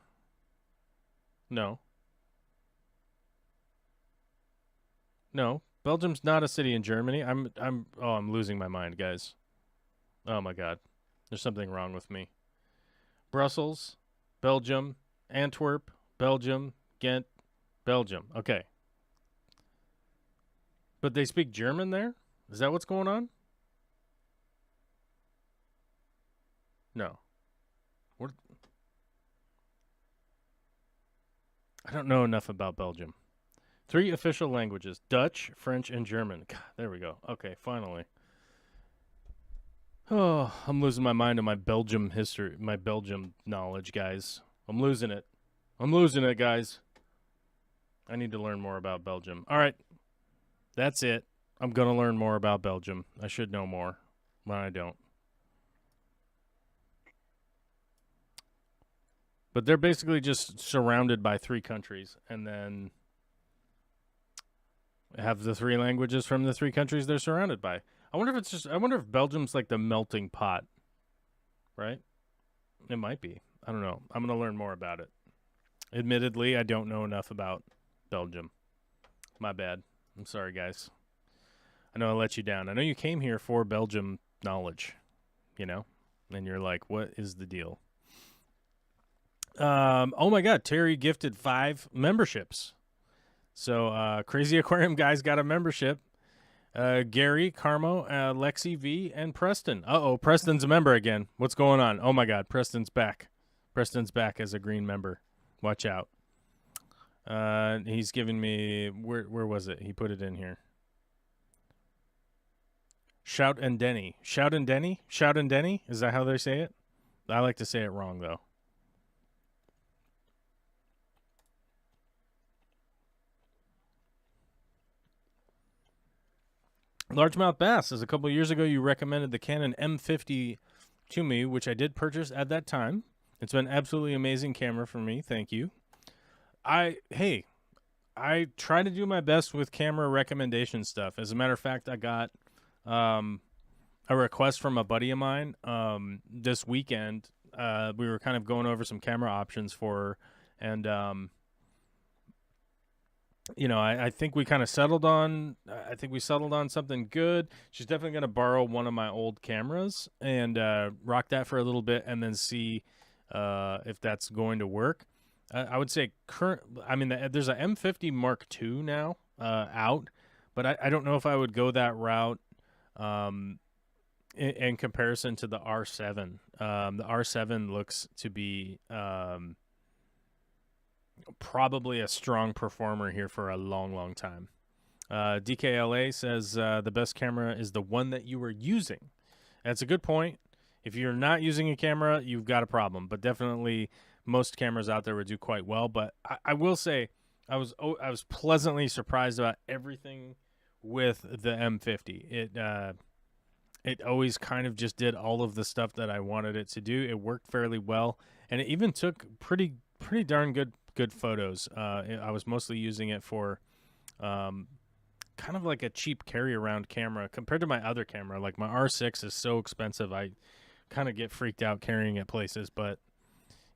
No. Belgium's not a city in Germany. I'm losing my mind, guys. Oh my god. There's something wrong with me. Brussels, Belgium, Antwerp, Belgium, Ghent, Belgium. Okay. But they speak German there? Is that what's going on? No. What? I don't know enough about Belgium. 3 official languages: Dutch, French, and German. God, there we go. Okay, finally. Oh, I'm losing my mind on my Belgium history, my Belgium knowledge, guys. I'm losing it. I'm losing it, guys. I need to learn more about Belgium. All right. That's it. I'm going to learn more about Belgium. I should know more, but I don't. But they're basically just surrounded by 3 countries, and then have the 3 languages from the 3 countries they're surrounded by. I wonder if Belgium's like the melting pot, right? It might be. I don't know. I'm going to learn more about it. Admittedly, I don't know enough about Belgium. My bad. I'm sorry, guys. I know I let you down. I know you came here for Belgium knowledge, you know? And you're like, what is the deal? Oh my God, Terry gifted 5 memberships. So Crazy Aquarium guys got a membership. Gary, Carmo, Lexi V, and Preston. Uh-oh, Preston's a member again. What's going on? Oh my God, Preston's back. Preston's back as a green member. Watch out. He's giving me... Where was it? He put it in here. Shout and Denny. Shout and Denny? Shout and Denny? Is that how they say it? I like to say it wrong, though. Largemouth bass. As a couple years ago, you recommended the Canon M50 to me, which I did purchase at that time. It's been an absolutely amazing camera for me. Thank you. I try to do my best with camera recommendation stuff. As a matter of fact, I got a request from a buddy of mine this weekend. We were kind of going over some camera options for her, and I think we kind of settled on. I think we settled on something good. She's definitely going to borrow one of my old cameras and rock that for a little bit, and then see if that's going to work. I would say there's a M50 Mark II now out, but I don't know if I would go that route in comparison to the R7. The R7 looks to be probably a strong performer here for a long, long time. DKLA says the best camera is the one that you were using. That's a good point. If you're not using a camera, you've got a problem, but definitely most cameras out there would do quite well. But I will say I was pleasantly surprised about everything with the M50. It always kind of just did all of the stuff that I wanted it to do. It worked fairly well, and it even took pretty darn good photos. I was mostly using it for kind of like a cheap carry-around camera compared to my other camera. Like my R6 is so expensive, I kind of get freaked out carrying it places, but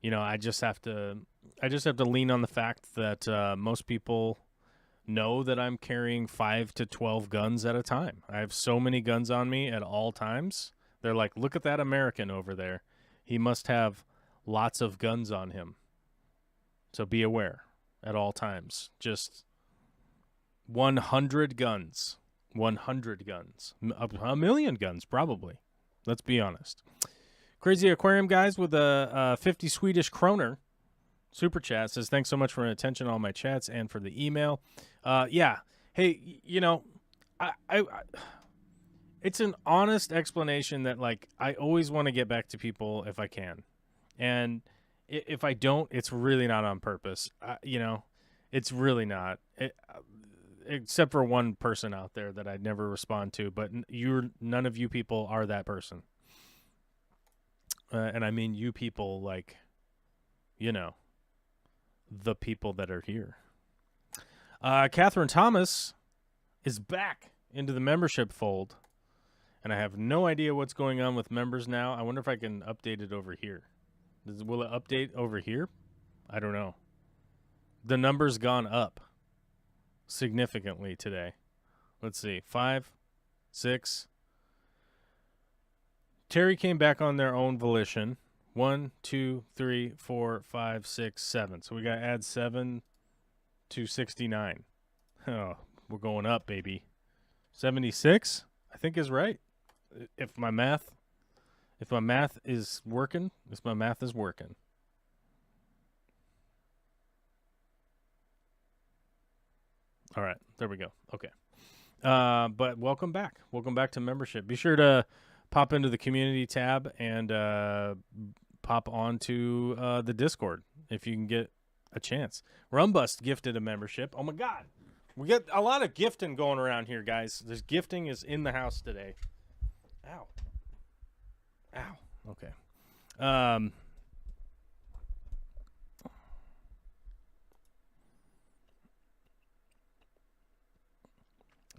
I just have to lean on the fact that most people know that I'm carrying 5 to 12 guns at a time. I have so many guns on me at all times. They're like, look at that American over there. He must have lots of guns on him. So be aware at all times. Just 100 guns. 100 guns. A million guns, probably. Let's be honest. Crazy Aquarium guys with a 50 Swedish kroner super chat says, thanks so much for attention to all my chats and for the email. Yeah. Hey, you know, I it's an honest explanation that, like, I always want to get back to people if I can. And if I don't, it's really not on purpose. You know, it's really not. Except for one person out there that I'd never respond to, but none of you people are that person. And I mean you people, like, you know, the people that are here. Catherine Thomas is back into the membership fold, and I have no idea what's going on with members now. I wonder if I can update it over here. Will it update over here? I don't know. The number's gone up significantly today. Let's see. 5, 6. Terry came back on their own volition. 1, 2, 3, 4, 5, 6, 7. So we got to add 7 to 69. Oh, we're going up, baby. 76, I think, is right. If my math is working, All right, there we go. Okay. But welcome back. Welcome back to membership. Be sure to pop into the community tab and pop onto the Discord if you can get a chance. Rumbust gifted a membership. Oh my God. We got a lot of gifting going around here, guys. This gifting is in the house today. Ow. Okay.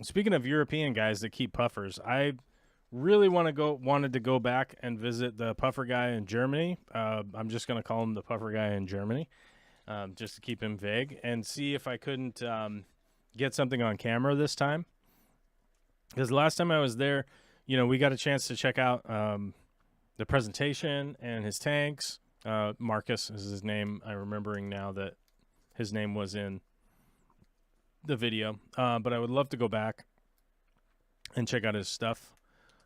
Speaking of European guys that keep puffers, I really wanted to go back and visit the puffer guy in Germany. I'm just going to call him the puffer guy in Germany, just to keep him vague, and see if I couldn't get something on camera this time. Because last time I was there, you know, we got a chance to check out the presentation and his tanks. Marcus is his name. I'm remembering now that his name was in the video. But I would love to go back and check out his stuff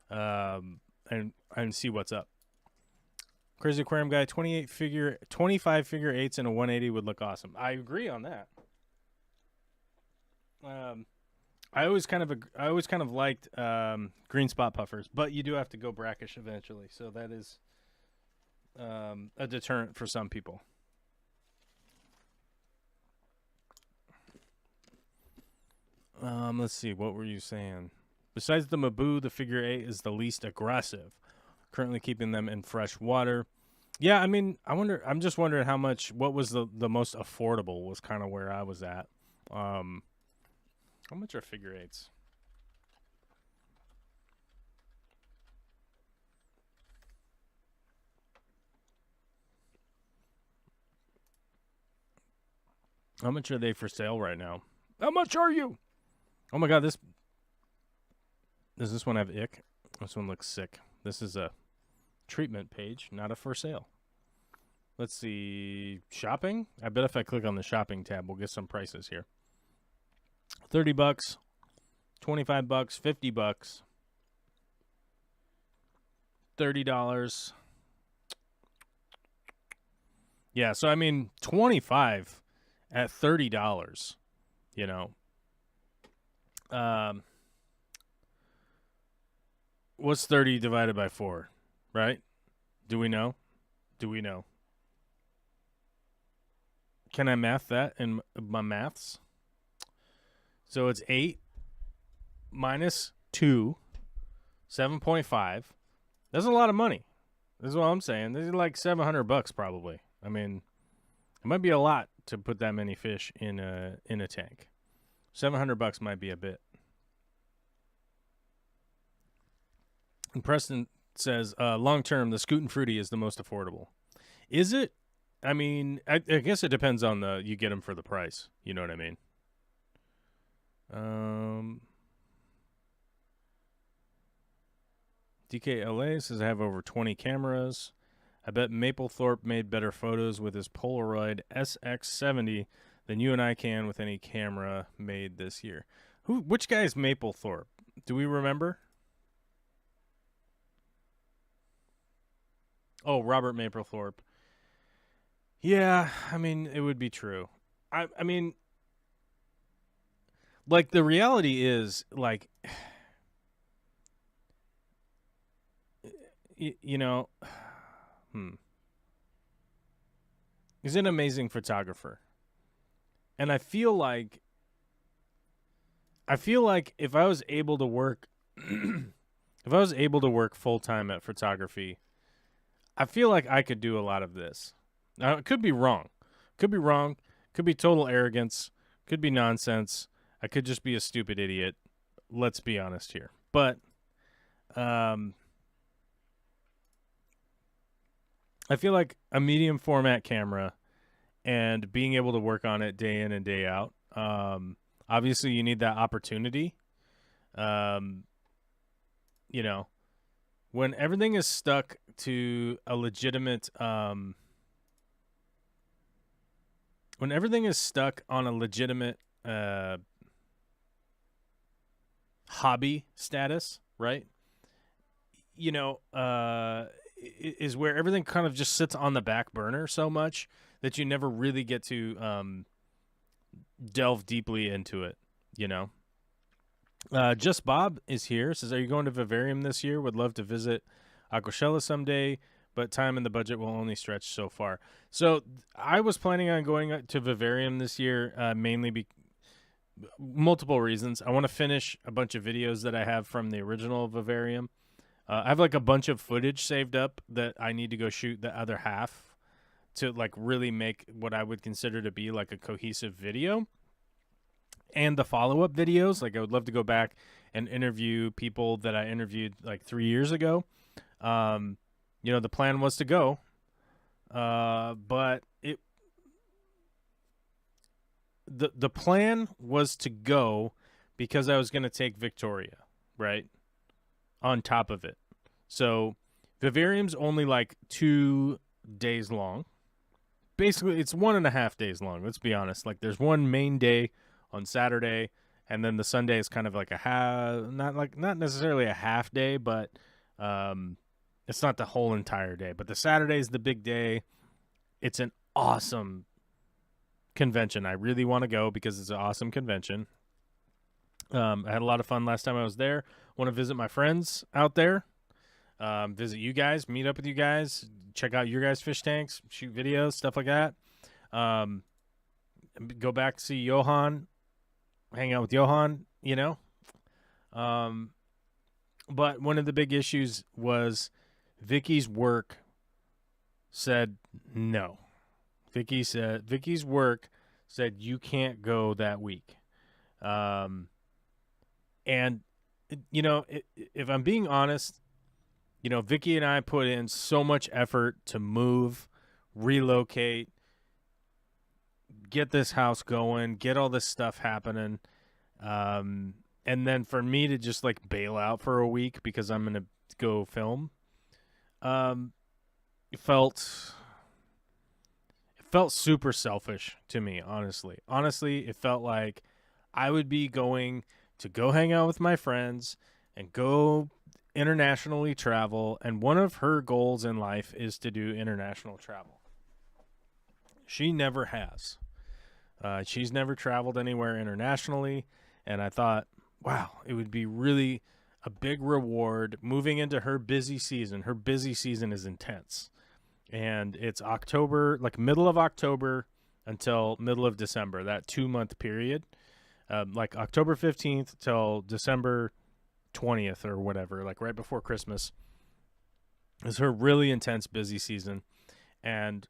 and see what's up. Crazy Aquarium guy, 25 figure 8s and a 180 would look awesome. I agree on that. I always kind of liked green spot puffers, but you do have to go brackish eventually, so that is a deterrent for some people. Let's see, what were you saying? Besides the Mabu, the figure 8 is the least aggressive. Currently keeping them in fresh water. Yeah, I mean, I'm just wondering what was the most affordable was kind of where I was at. How much are figure 8s? How much are they for sale right now? How much are you? Oh my God, does this one have ick? This one looks sick. This is a treatment page, not a for sale. Let's see. Shopping? I bet if I click on the shopping tab, we'll get some prices here. $30, $25, $50, $30. Yeah, so I mean, 25 at $30, you know. What's 30 divided by 4, right? Do we know? Can I math that in my maths? So it's 8 minus 2, 7.5. That's a lot of money. This is what I'm saying. This is like $700 probably. I mean, it might be a lot to put that many fish in a tank. $700 might be a bit. And Preston says, long term, the Scoot and Fruity is the most affordable. Is it? I mean, I guess it depends on you get them for the price. You know what I mean? DKLA says I have over 20 cameras. I bet Mapplethorpe made better photos with his Polaroid SX70 than you and I can with any camera made this year. Which guy is Mapplethorpe? Do we remember? Oh, Robert Mapplethorpe. Yeah, I mean, it would be true. I mean, like, the reality is, like, you know, he's an amazing photographer. And I feel like if I was able to work full time at photography, I feel like I could do a lot of this. Now, it could be wrong. Could be wrong. Could be total arrogance. Could be nonsense. I could just be a stupid idiot. Let's be honest here. But I feel like a medium format camera and being able to work on it day in and day out. Obviously, you need that opportunity. You know, when everything is stuck to a legitimate, when everything is stuck on a legitimate hobby status, right? You know, is where everything kind of just sits on the back burner so much that you never really get to delve deeply into it, you know? Just Bob is here. Says, are you going to Vivarium this year? Would love to visit Aquashella someday, but time and the budget will only stretch so far. So I was planning on going to Vivarium this year, mainly multiple reasons. I want to finish a bunch of videos that I have from the original Vivarium. I have like a bunch of footage saved up that I need to go shoot the other half to like really make what I would consider to be like a cohesive video. And the follow-up videos, like I would love to go back and interview people that I interviewed like 3 years ago. You know, the plan was to go, but the plan was to go because I was going to take Victoria, right, on top of it. So Vivarium's only like 2 days long. Basically, it's 1.5 days long. Let's be honest. Like, there's one main day on Saturday, and then the Sunday is kind of like not necessarily a half day, but it's not the whole entire day. But the Saturday is the big day. It's an awesome convention. I really want to go because it's an awesome convention. I had a lot of fun last time I was there. Want to visit my friends out there. Visit you guys, meet up with you guys, check out your guys' fish tanks, shoot videos, stuff like that. Go back to see Johan, hang out with Johan, you know. But one of the big issues was Vicky's work said no. Vicky's work said you can't go that week. And, you know, if I'm being honest, you know, Vicky and I put in so much effort to move, relocate, get this house going, get all this stuff happening. And then for me to just like bail out for a week because I'm going to go film, it felt super selfish to me, honestly. Honestly, it felt like I would be going to go hang out with my friends and go internationally travel, and one of her goals in life is to do international travel. She never has. She's never traveled anywhere internationally, and I thought, wow, it would be really a big reward moving into her busy season. Her busy season is intense, and it's October, like middle of October until middle of December, that 2-month period, like October 15th till December 20th or whatever, like right before Christmas, is her really intense busy season. And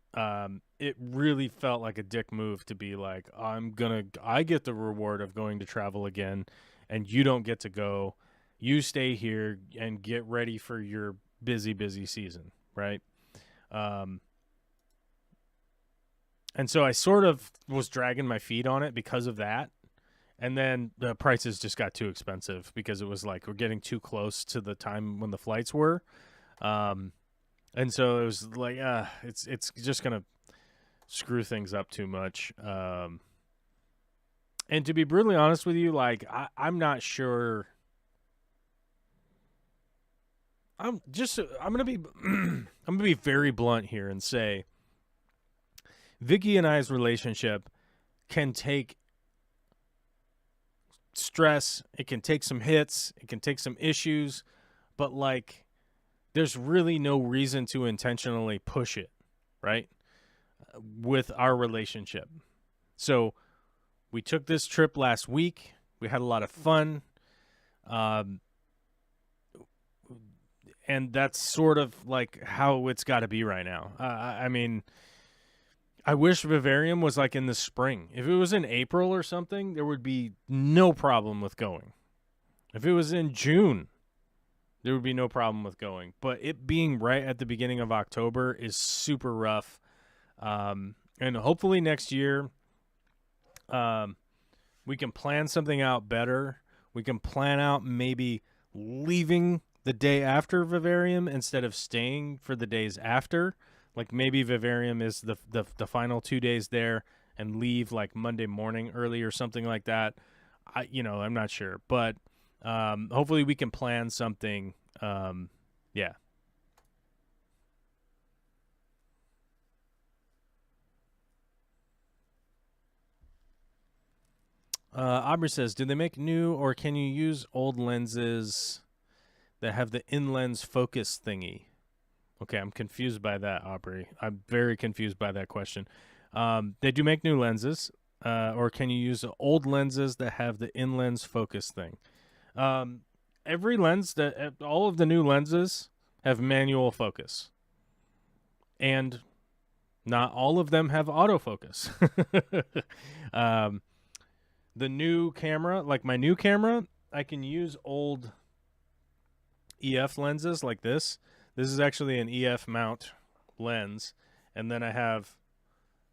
it really felt like a dick move to be like, I get the reward of going to travel again, and you don't get to go. You stay here and get ready for your busy season, right? And so I sort of was dragging my feet on it because of that. And then the prices just got too expensive because it was like we're getting too close to the time when the flights were. And so it was like, it's just going to screw things up too much. And to be brutally honest with you, like I'm not sure. I'm gonna be I'm gonna be very blunt here and say Vicky and I's relationship can take stress, it can take some hits, it can take some issues, but like there's really no reason to intentionally push it, right? With our relationship. So we took this trip last week. We had a lot of fun. And that's sort of like how it's got to be right now. I mean, I wish Vivarium was like in the spring. If it was in April or something, there would be no problem with going. If it was in June, there would be no problem with going. But it being right at the beginning of October is super rough. And hopefully next year, we can plan something out better. We can plan out maybe leaving the day after Vivarium instead of staying for the days after. Like maybe Vivarium is the final 2 days there and leave like Monday morning early or something like that. I'm not sure, but hopefully we can plan something. Yeah. Aubrey says, do they make new or can you use old lenses that have the in-lens focus thingy? Okay, I'm confused by that, Aubrey. I'm very confused by that question. They do make new lenses, or can you use old lenses that have the in-lens focus thing? Every lens, all of the new lenses have manual focus. And not all of them have autofocus. The new camera, like my new camera, I can use old EF lenses like this. This is actually an EF mount lens, and then I have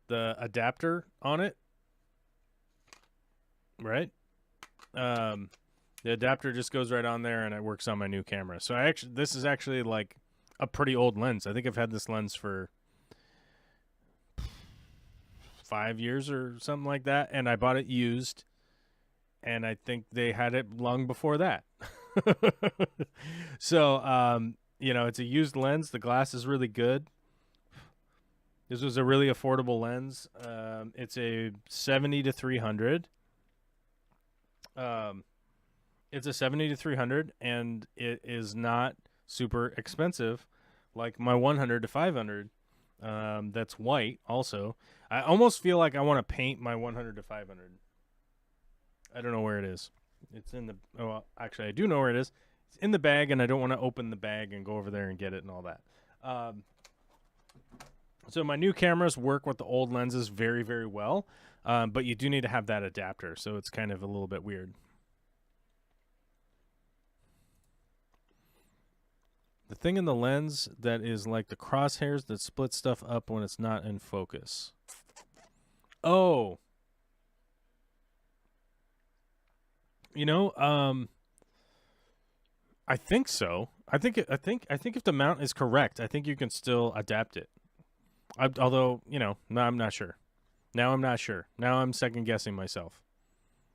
the adapter on it, right? The adapter just goes right on there, and it works on my new camera. So this is actually like a pretty old lens. I think I've had this lens for 5 years or something like that, and I bought it used, and I think they had it long before that. So, it's a used lens. The glass is really good. This was a really affordable lens. It's a 70-300. It's a 70-300, and it is not super expensive like my 100-500. That's white also. I almost feel like I want to paint my 100-500. I don't know where it is. It's in the... Oh, well, actually, I do know where it is. It's in the bag, and I don't want to open the bag and go over there and get it and all that. So my new cameras work with the old lenses very, very well, but you do need to have that adapter, so it's kind of a little bit weird. The thing in the lens that is like the crosshairs that split stuff up when it's not in focus. Oh. I think so. I think if the mount is correct, I think you can still adapt it. Although, no, I'm not sure. Now I'm not sure. Now I'm second guessing myself.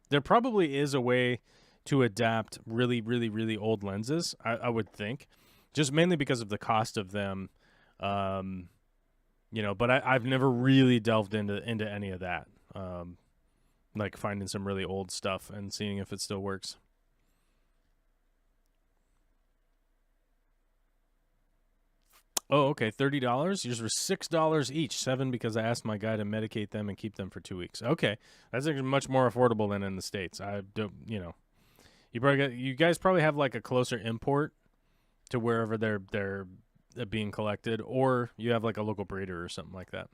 There probably is a way to adapt really, really, really old lenses, I would think. Just mainly because of the cost of them. But I've never really delved into any of that. Like finding some really old stuff and seeing if it still works. Oh, okay, $30. Yours were $6 each, $7 because I asked my guy to medicate them and keep them for 2 weeks. Okay, that's actually much more affordable than in the States. I don't, you guys probably have like a closer import to wherever they're being collected, or you have like a local breeder or something like that.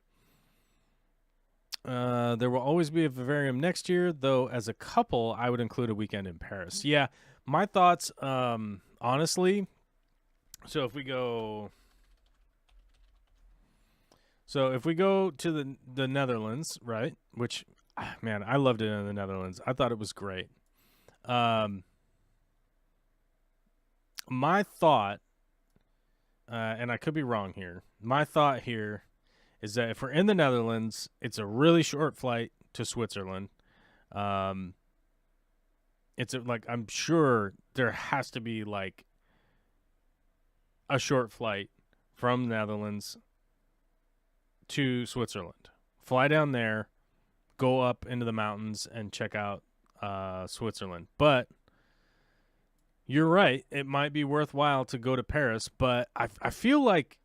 There will always be a vivarium next year, though. As a couple, I would include a weekend in Paris. Yeah, my thoughts, honestly. So if we go to the Netherlands, right? Which, man, I loved it in the Netherlands. I thought it was great. My thought, and I could be wrong here. My thought here is that if we're in the Netherlands, it's a really short flight to Switzerland. It's like, I'm sure there has to be like a short flight from Netherlands to Switzerland. Fly down there, go up into the mountains, and check out Switzerland. But you're right; it might be worthwhile to go to Paris. But I feel like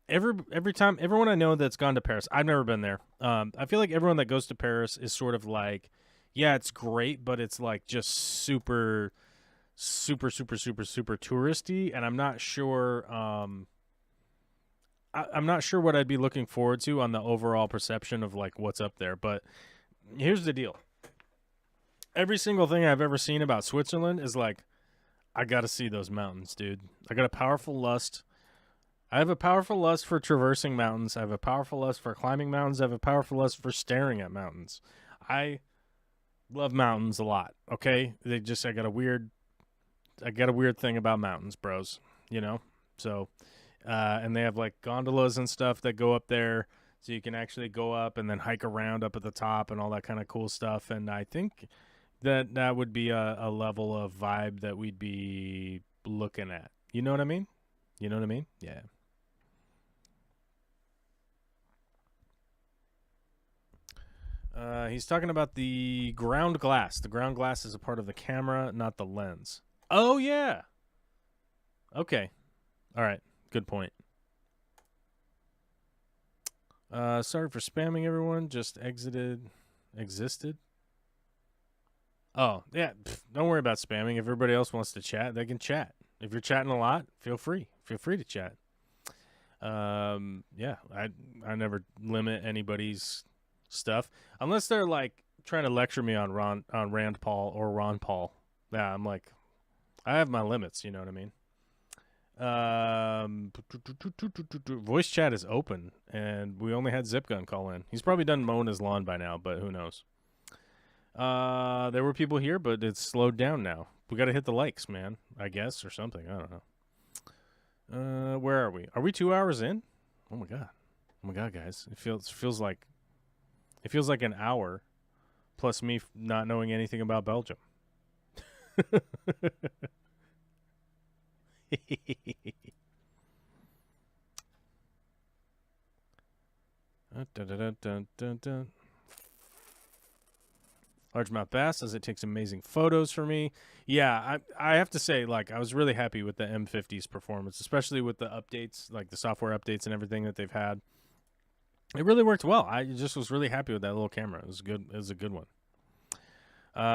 every time, everyone I know that's gone to Paris, I've never been there. I feel like everyone that goes to Paris is sort of like, yeah, it's great, but it's like just super touristy, and I'm not sure. I'm not sure what I'd be looking forward to on the overall perception of like what's up there. But here's the deal: every single thing I've ever seen about Switzerland is like, I got to see those mountains, dude. I got a powerful lust. I have a powerful lust for traversing mountains. I have a powerful lust for climbing mountains. I have a powerful lust for staring at mountains. I love mountains a lot. Okay, I got a weird thing about mountains, bros. You know, so. And they have like gondolas and stuff that go up there, so you can actually go up and then hike around up at the top and all that kind of cool stuff. And I think that would be a level of vibe that we'd be looking at. You know what I mean? You know what I mean? Yeah. He's talking about the ground glass. The ground glass is a part of the camera, not the lens. Oh, yeah. Okay. All right. Good point. Sorry for spamming everyone. Just existed. Oh, yeah. Don't worry about spamming. If everybody else wants to chat, they can chat. If you're chatting a lot, feel free. Feel free to chat. Yeah, I never limit anybody's stuff unless they're like trying to lecture me on Rand Paul or Ron Paul. Yeah, I'm like, I have my limits. You know what I mean? Voice chat is open, and we only had Zipgun call in. He's probably done mowing his lawn by now, but who knows? There were people here, but it's slowed down now. We got to hit the likes, man, I guess, or something. I don't know. Where are we? Are we 2 hours in? Oh my god, guys! It feels like an hour, plus me not knowing anything about Belgium. Largemouth bass says it takes amazing photos for me. Yeah, I have to say, like, I was really happy with the M50's performance, especially with the updates, like the software updates and everything that they've had. It really worked well. I just was really happy with that little camera. It was good. It was a good one.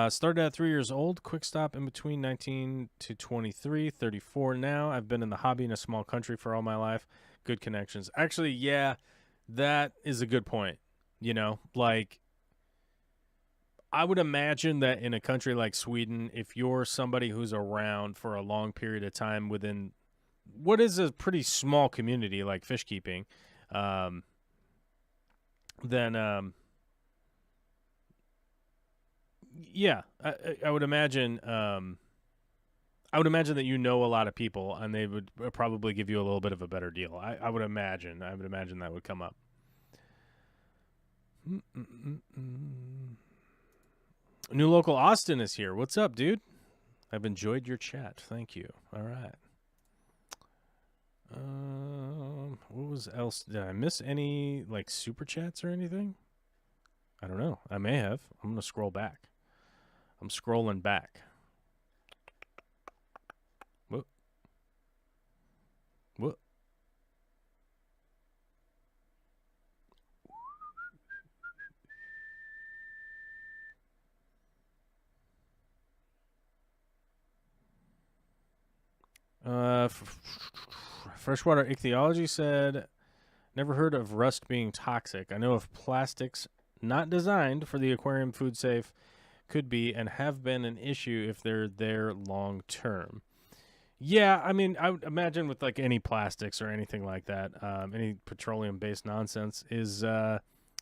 Started at 3 years old. Quick stop in between 19 to 23, 34 now. I've been in the hobby in a small country for all my life. Good connections. Actually, yeah, that is a good point. You know, like, I would imagine that in a country like Sweden, if you're somebody who's around for a long period of time within what is a pretty small community like fish keeping, then yeah, I would imagine. I would imagine that you know a lot of people, and they would probably give you a little bit of a better deal. I would imagine. I would imagine that would come up. New local Austin is here. What's up, dude? I've enjoyed your chat. Thank you. All right. What was else? Did I miss any like super chats or anything? I don't know. I may have. I'm gonna scroll back. I'm scrolling back. What? What? Freshwater ichthyology said, never heard of rust being toxic. I know of plastics not designed for the aquarium food safe could be and have been an issue if they're there long term. Yeah, I mean, I would imagine with like any plastics or anything like that, any petroleum-based nonsense is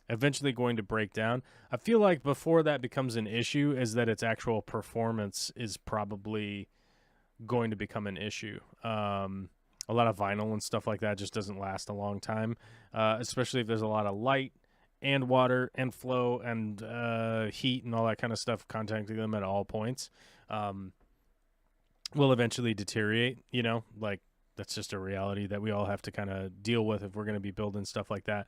eventually going to break down. I feel like before that becomes an issue is that its actual performance is probably going to become an issue. A lot of vinyl and stuff like that just doesn't last a long time, especially if there's a lot of light and water and flow and heat and all that kind of stuff contacting them at all points will eventually deteriorate, like that's just a reality that we all have to kind of deal with if we're going to be building stuff like that,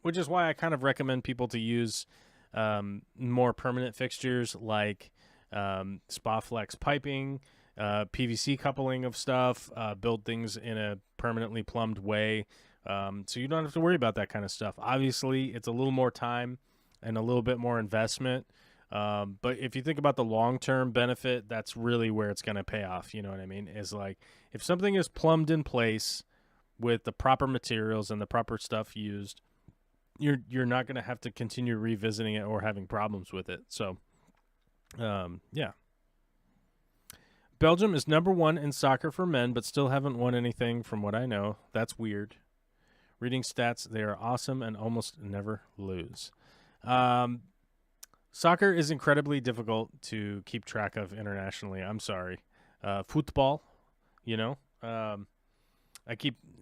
which is why I kind of recommend people to use more permanent fixtures like Spaflex piping, PVC coupling of stuff, build things in a permanently plumbed way, so you don't have to worry about that kind of stuff. Obviously, it's a little more time and a little bit more investment, but if you think about the long-term benefit, that's really where it's going to pay off. You know what I mean? Is like if something is plumbed in place with the proper materials and the proper stuff used, you're not going to have to continue revisiting it or having problems with it. So, yeah. Belgium is number 1 in soccer for men, but still haven't won anything from what I know. That's weird. Reading stats, they are awesome and almost never lose. Soccer is incredibly difficult to keep track of internationally. I'm sorry. Football,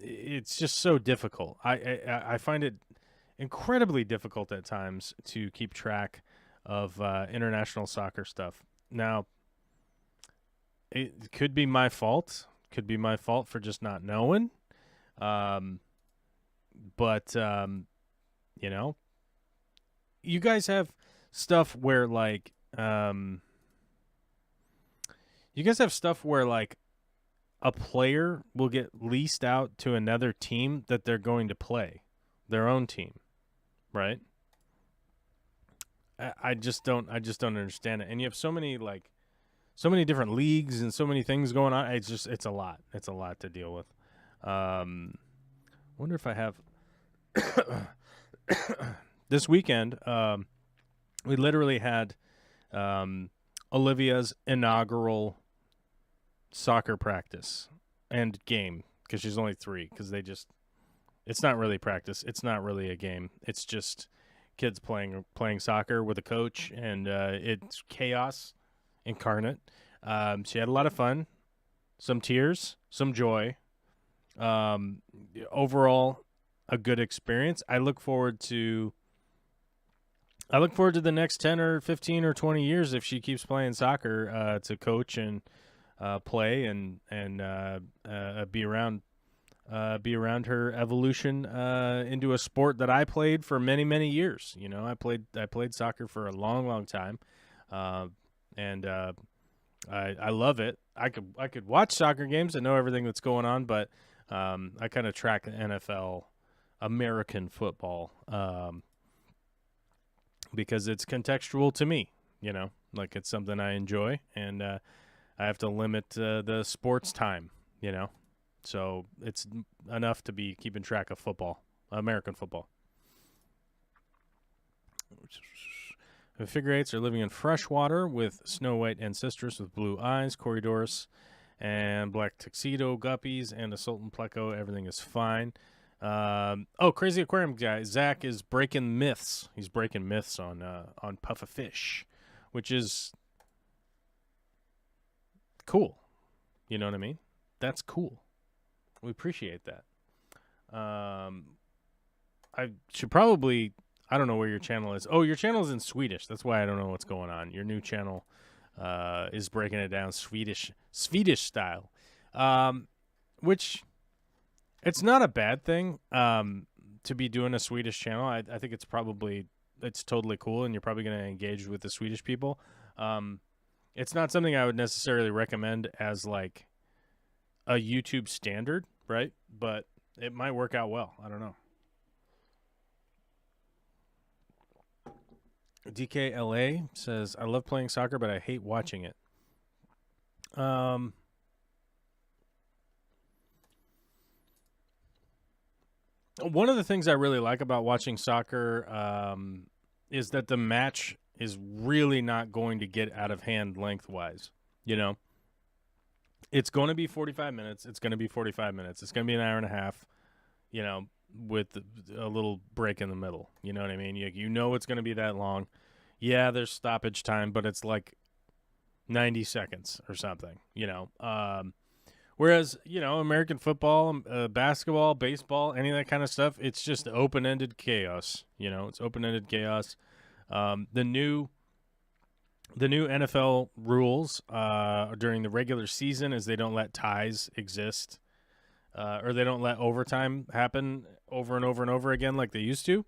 it's just so difficult. I find it incredibly difficult at times to keep track of international soccer stuff. Now, it could be my fault. Could be my fault for just not knowing. But you guys have stuff where like a player will get leased out to another team that they're going to play, their own team, right? I just don't understand it. And you have so many different leagues and so many things going on. It's a lot. It's a lot to deal with. Wonder if I have this weekend. We literally had Olivia's inaugural soccer practice and game because she's only 3. Because it's not really practice. It's not really a game. It's just kids playing soccer with a coach, and it's chaos incarnate. She had a lot of fun, some tears, some joy. Overall, a good experience. I look forward to the next 10 or 15 or 20 years if she keeps playing soccer, to coach and play and be around her evolution into a sport that I played for many, many years. I played soccer for a long, long time, and I love it. I could watch soccer games and know everything that's going on, but I kind of track the NFL, American football, because it's contextual to me, like it's something I enjoy, and I have to limit the sports time, so it's enough to be keeping track of football, American football. The figure eights are living in fresh water with snow white ancestors with blue eyes, corridors, and black tuxedo guppies, and a Sultan Pleco. Everything is fine. Crazy Aquarium guy Zach is breaking myths. He's breaking myths on puffer fish, which is cool. You know what I mean? That's cool. We appreciate that. I should probably. I don't know where your channel is. Oh, your channel is in Swedish. That's why I don't know what's going on. Your new channel is breaking it down Swedish style, which it's not a bad thing to be doing a Swedish channel. I think it's totally cool, and you're probably going to engage with the Swedish people. It's not something I would necessarily recommend as like a YouTube standard, right? But it might work out well. I don't know. DKLA says, I love playing soccer, but I hate watching it. One of the things I really like about watching soccer is that the match is really not going to get out of hand lengthwise. It's going to be 45 minutes. It's going to be 45 minutes. It's going to be an hour and a half, with a little break in the middle. You know what I mean? It's going to be that long. Yeah, there's stoppage time, but it's like 90 seconds or something, Whereas, American football, basketball, baseball, any of that kind of stuff, it's just open-ended chaos. It's open-ended chaos. The new NFL rules during the regular season is they don't let ties exist, or they don't let overtime happen over and over and over again like they used to.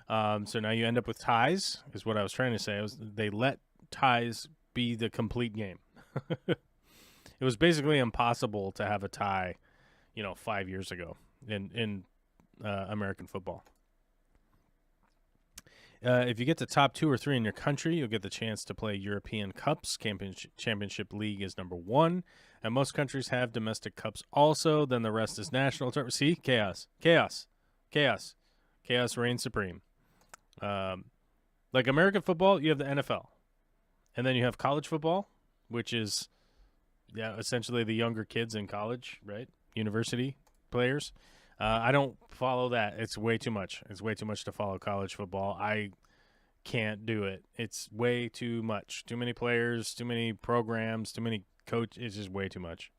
So now you end up with ties, is what I was trying to say. They let ties be the complete game. It was basically impossible to have a tie, 5 years ago in American football. If you get the top 2 or 3 in your country, you'll get the chance to play European Cups. Championship League is number 1. And most countries have domestic cups also. Then the rest is national tournament. See? Chaos. Chaos. Chaos. Chaos reigns supreme. Like American football, you have the NFL. And then you have college football, which is essentially the younger kids in college, right? University players. I don't follow that. It's way too much. It's way too much to follow college football. I can't do it. It's way too much. Too many players, too many programs, too many coaches. It's just way too much.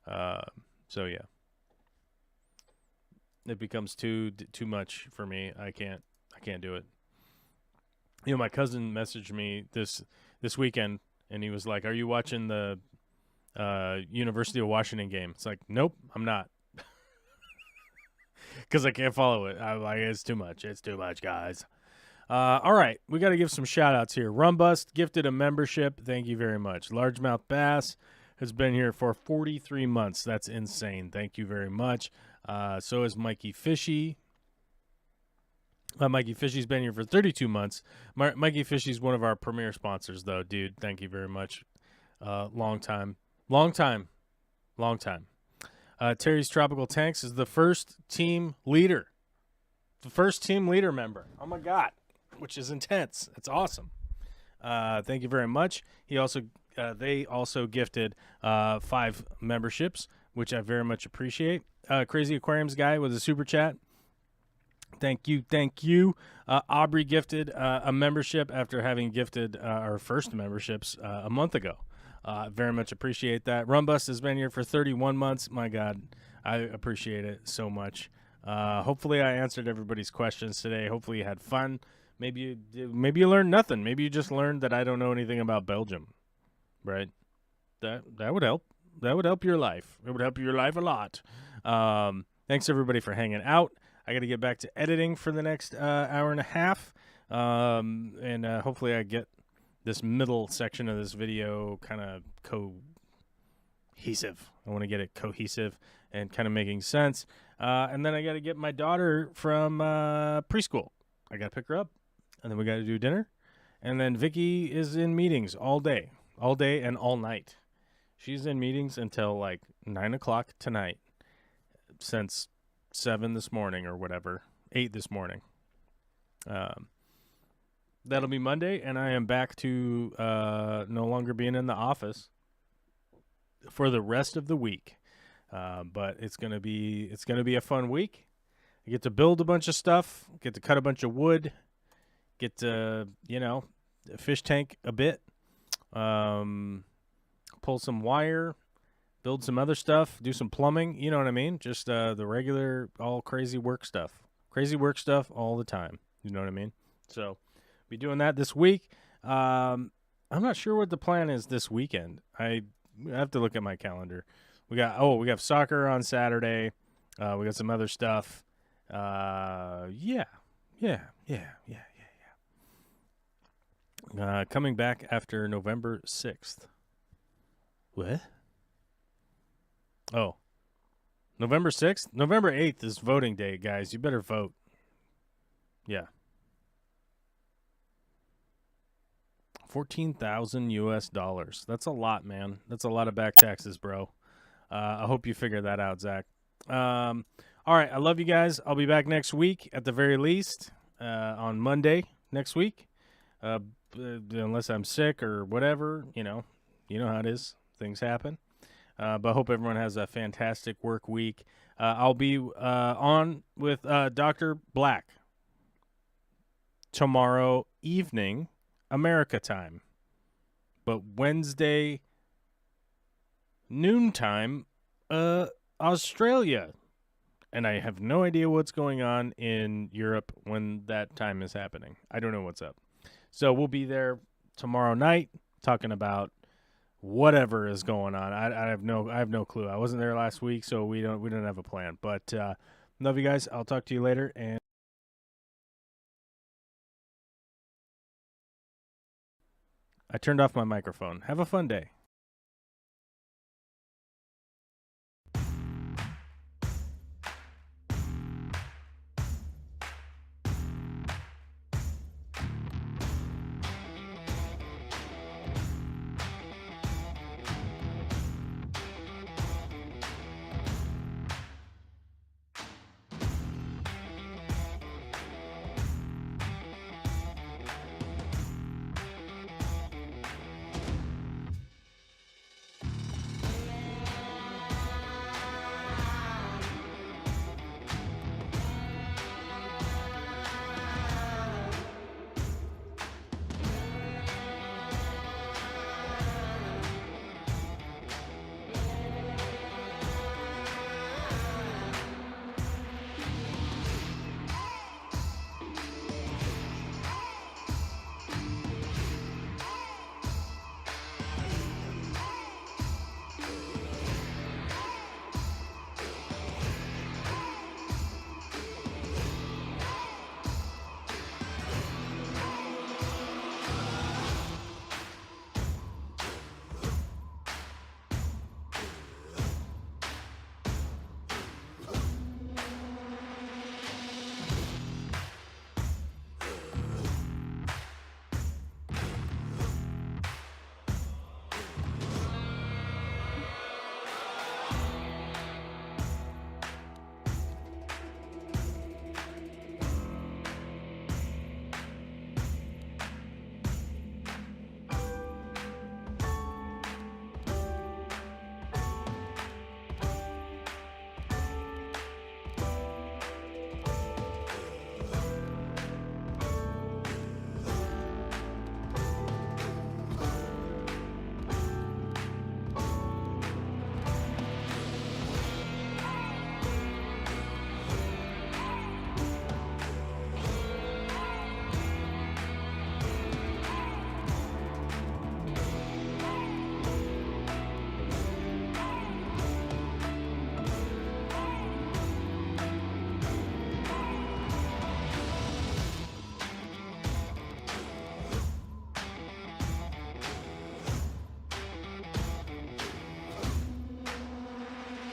So yeah, it becomes too much for me. I can't do it. My cousin messaged me this weekend, and he was like, "Are you watching the University of Washington game?" It's like, nope, I'm not. Because I can't follow it. I'm like, it's too much. It's too much, guys. All right, we got to give some shout-outs here. Rumbust gifted a membership. Thank you very much. Largemouth Bass has been here for 43 months. That's insane. Thank you very much. So is Mikey Fishy. Mikey Fishy's been here for 32 months. Mikey Fishy's one of our premier sponsors, though, dude. Thank you very much. Long time. Terry's Tropical Tanks is the first team leader. The first team leader member. Oh, my God. Which is intense. It's awesome. Thank you very much. They also gifted 5 memberships, which I very much appreciate. Crazy Aquariums guy with a super chat. Thank you. Aubrey gifted a membership after having gifted our first memberships a month ago. Very much appreciate that. Rumbust has been here for 31 months. My God, I appreciate it so much. Hopefully I answered everybody's questions today. Hopefully you had fun. Maybe you learned nothing. Maybe you just learned that I don't know anything about Belgium, right? That would help. That would help your life. It would help your life a lot. Thanks everybody for hanging out. I got to get back to editing for the next hour and a half, and hopefully I get this middle section of this video kind of cohesive. I want to get it cohesive and kind of making sense. And then I got to get my daughter from preschool. I got to pick her up, and then we got to do dinner. And then Vicky is in meetings all day and all night. She's in meetings until like 9 o'clock tonight since 7 this morning or whatever, 8 this morning. That'll be Monday, and I am back to no longer being in the office for the rest of the week. But it's gonna be a fun week. I get to build a bunch of stuff, get to cut a bunch of wood, get to fish tank a bit, pull some wire, build some other stuff, do some plumbing. You know what I mean? Just the regular, all crazy work stuff all the time. You know what I mean? So be doing that this week. I'm not sure what the plan is this weekend. I have to look at my calendar. We got soccer on Saturday. We got some other stuff. Yeah. Coming back after November 6th. What? Oh. November 6th? November 8th is voting day, guys. You better vote. Yeah. $14,000 US. That's a lot, man. That's a lot of back taxes, bro. I hope you figure that out, Zach. All right. I love you guys. I'll be back next week at the very least, on Monday next week. Unless I'm sick or whatever, you know how it is. Things happen. But I hope everyone has a fantastic work week. I'll be on with Dr. Black tomorrow evening, America time. But Wednesday noontime, Australia. And I have no idea what's going on in Europe when that time is happening. I don't know what's up. So we'll be there tomorrow night talking about whatever is going on. I have no clue. I wasn't there last week, so we don't have a plan. But love you guys. I'll talk to you later. And I turned off my microphone. Have a fun day.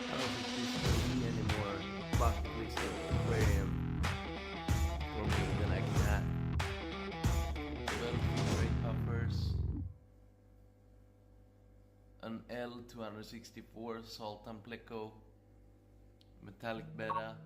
I don't think this can be any more bucket list of aquarium for me than I can have. 12 great puffers, an L264 Sultan Pleco, metallic betta,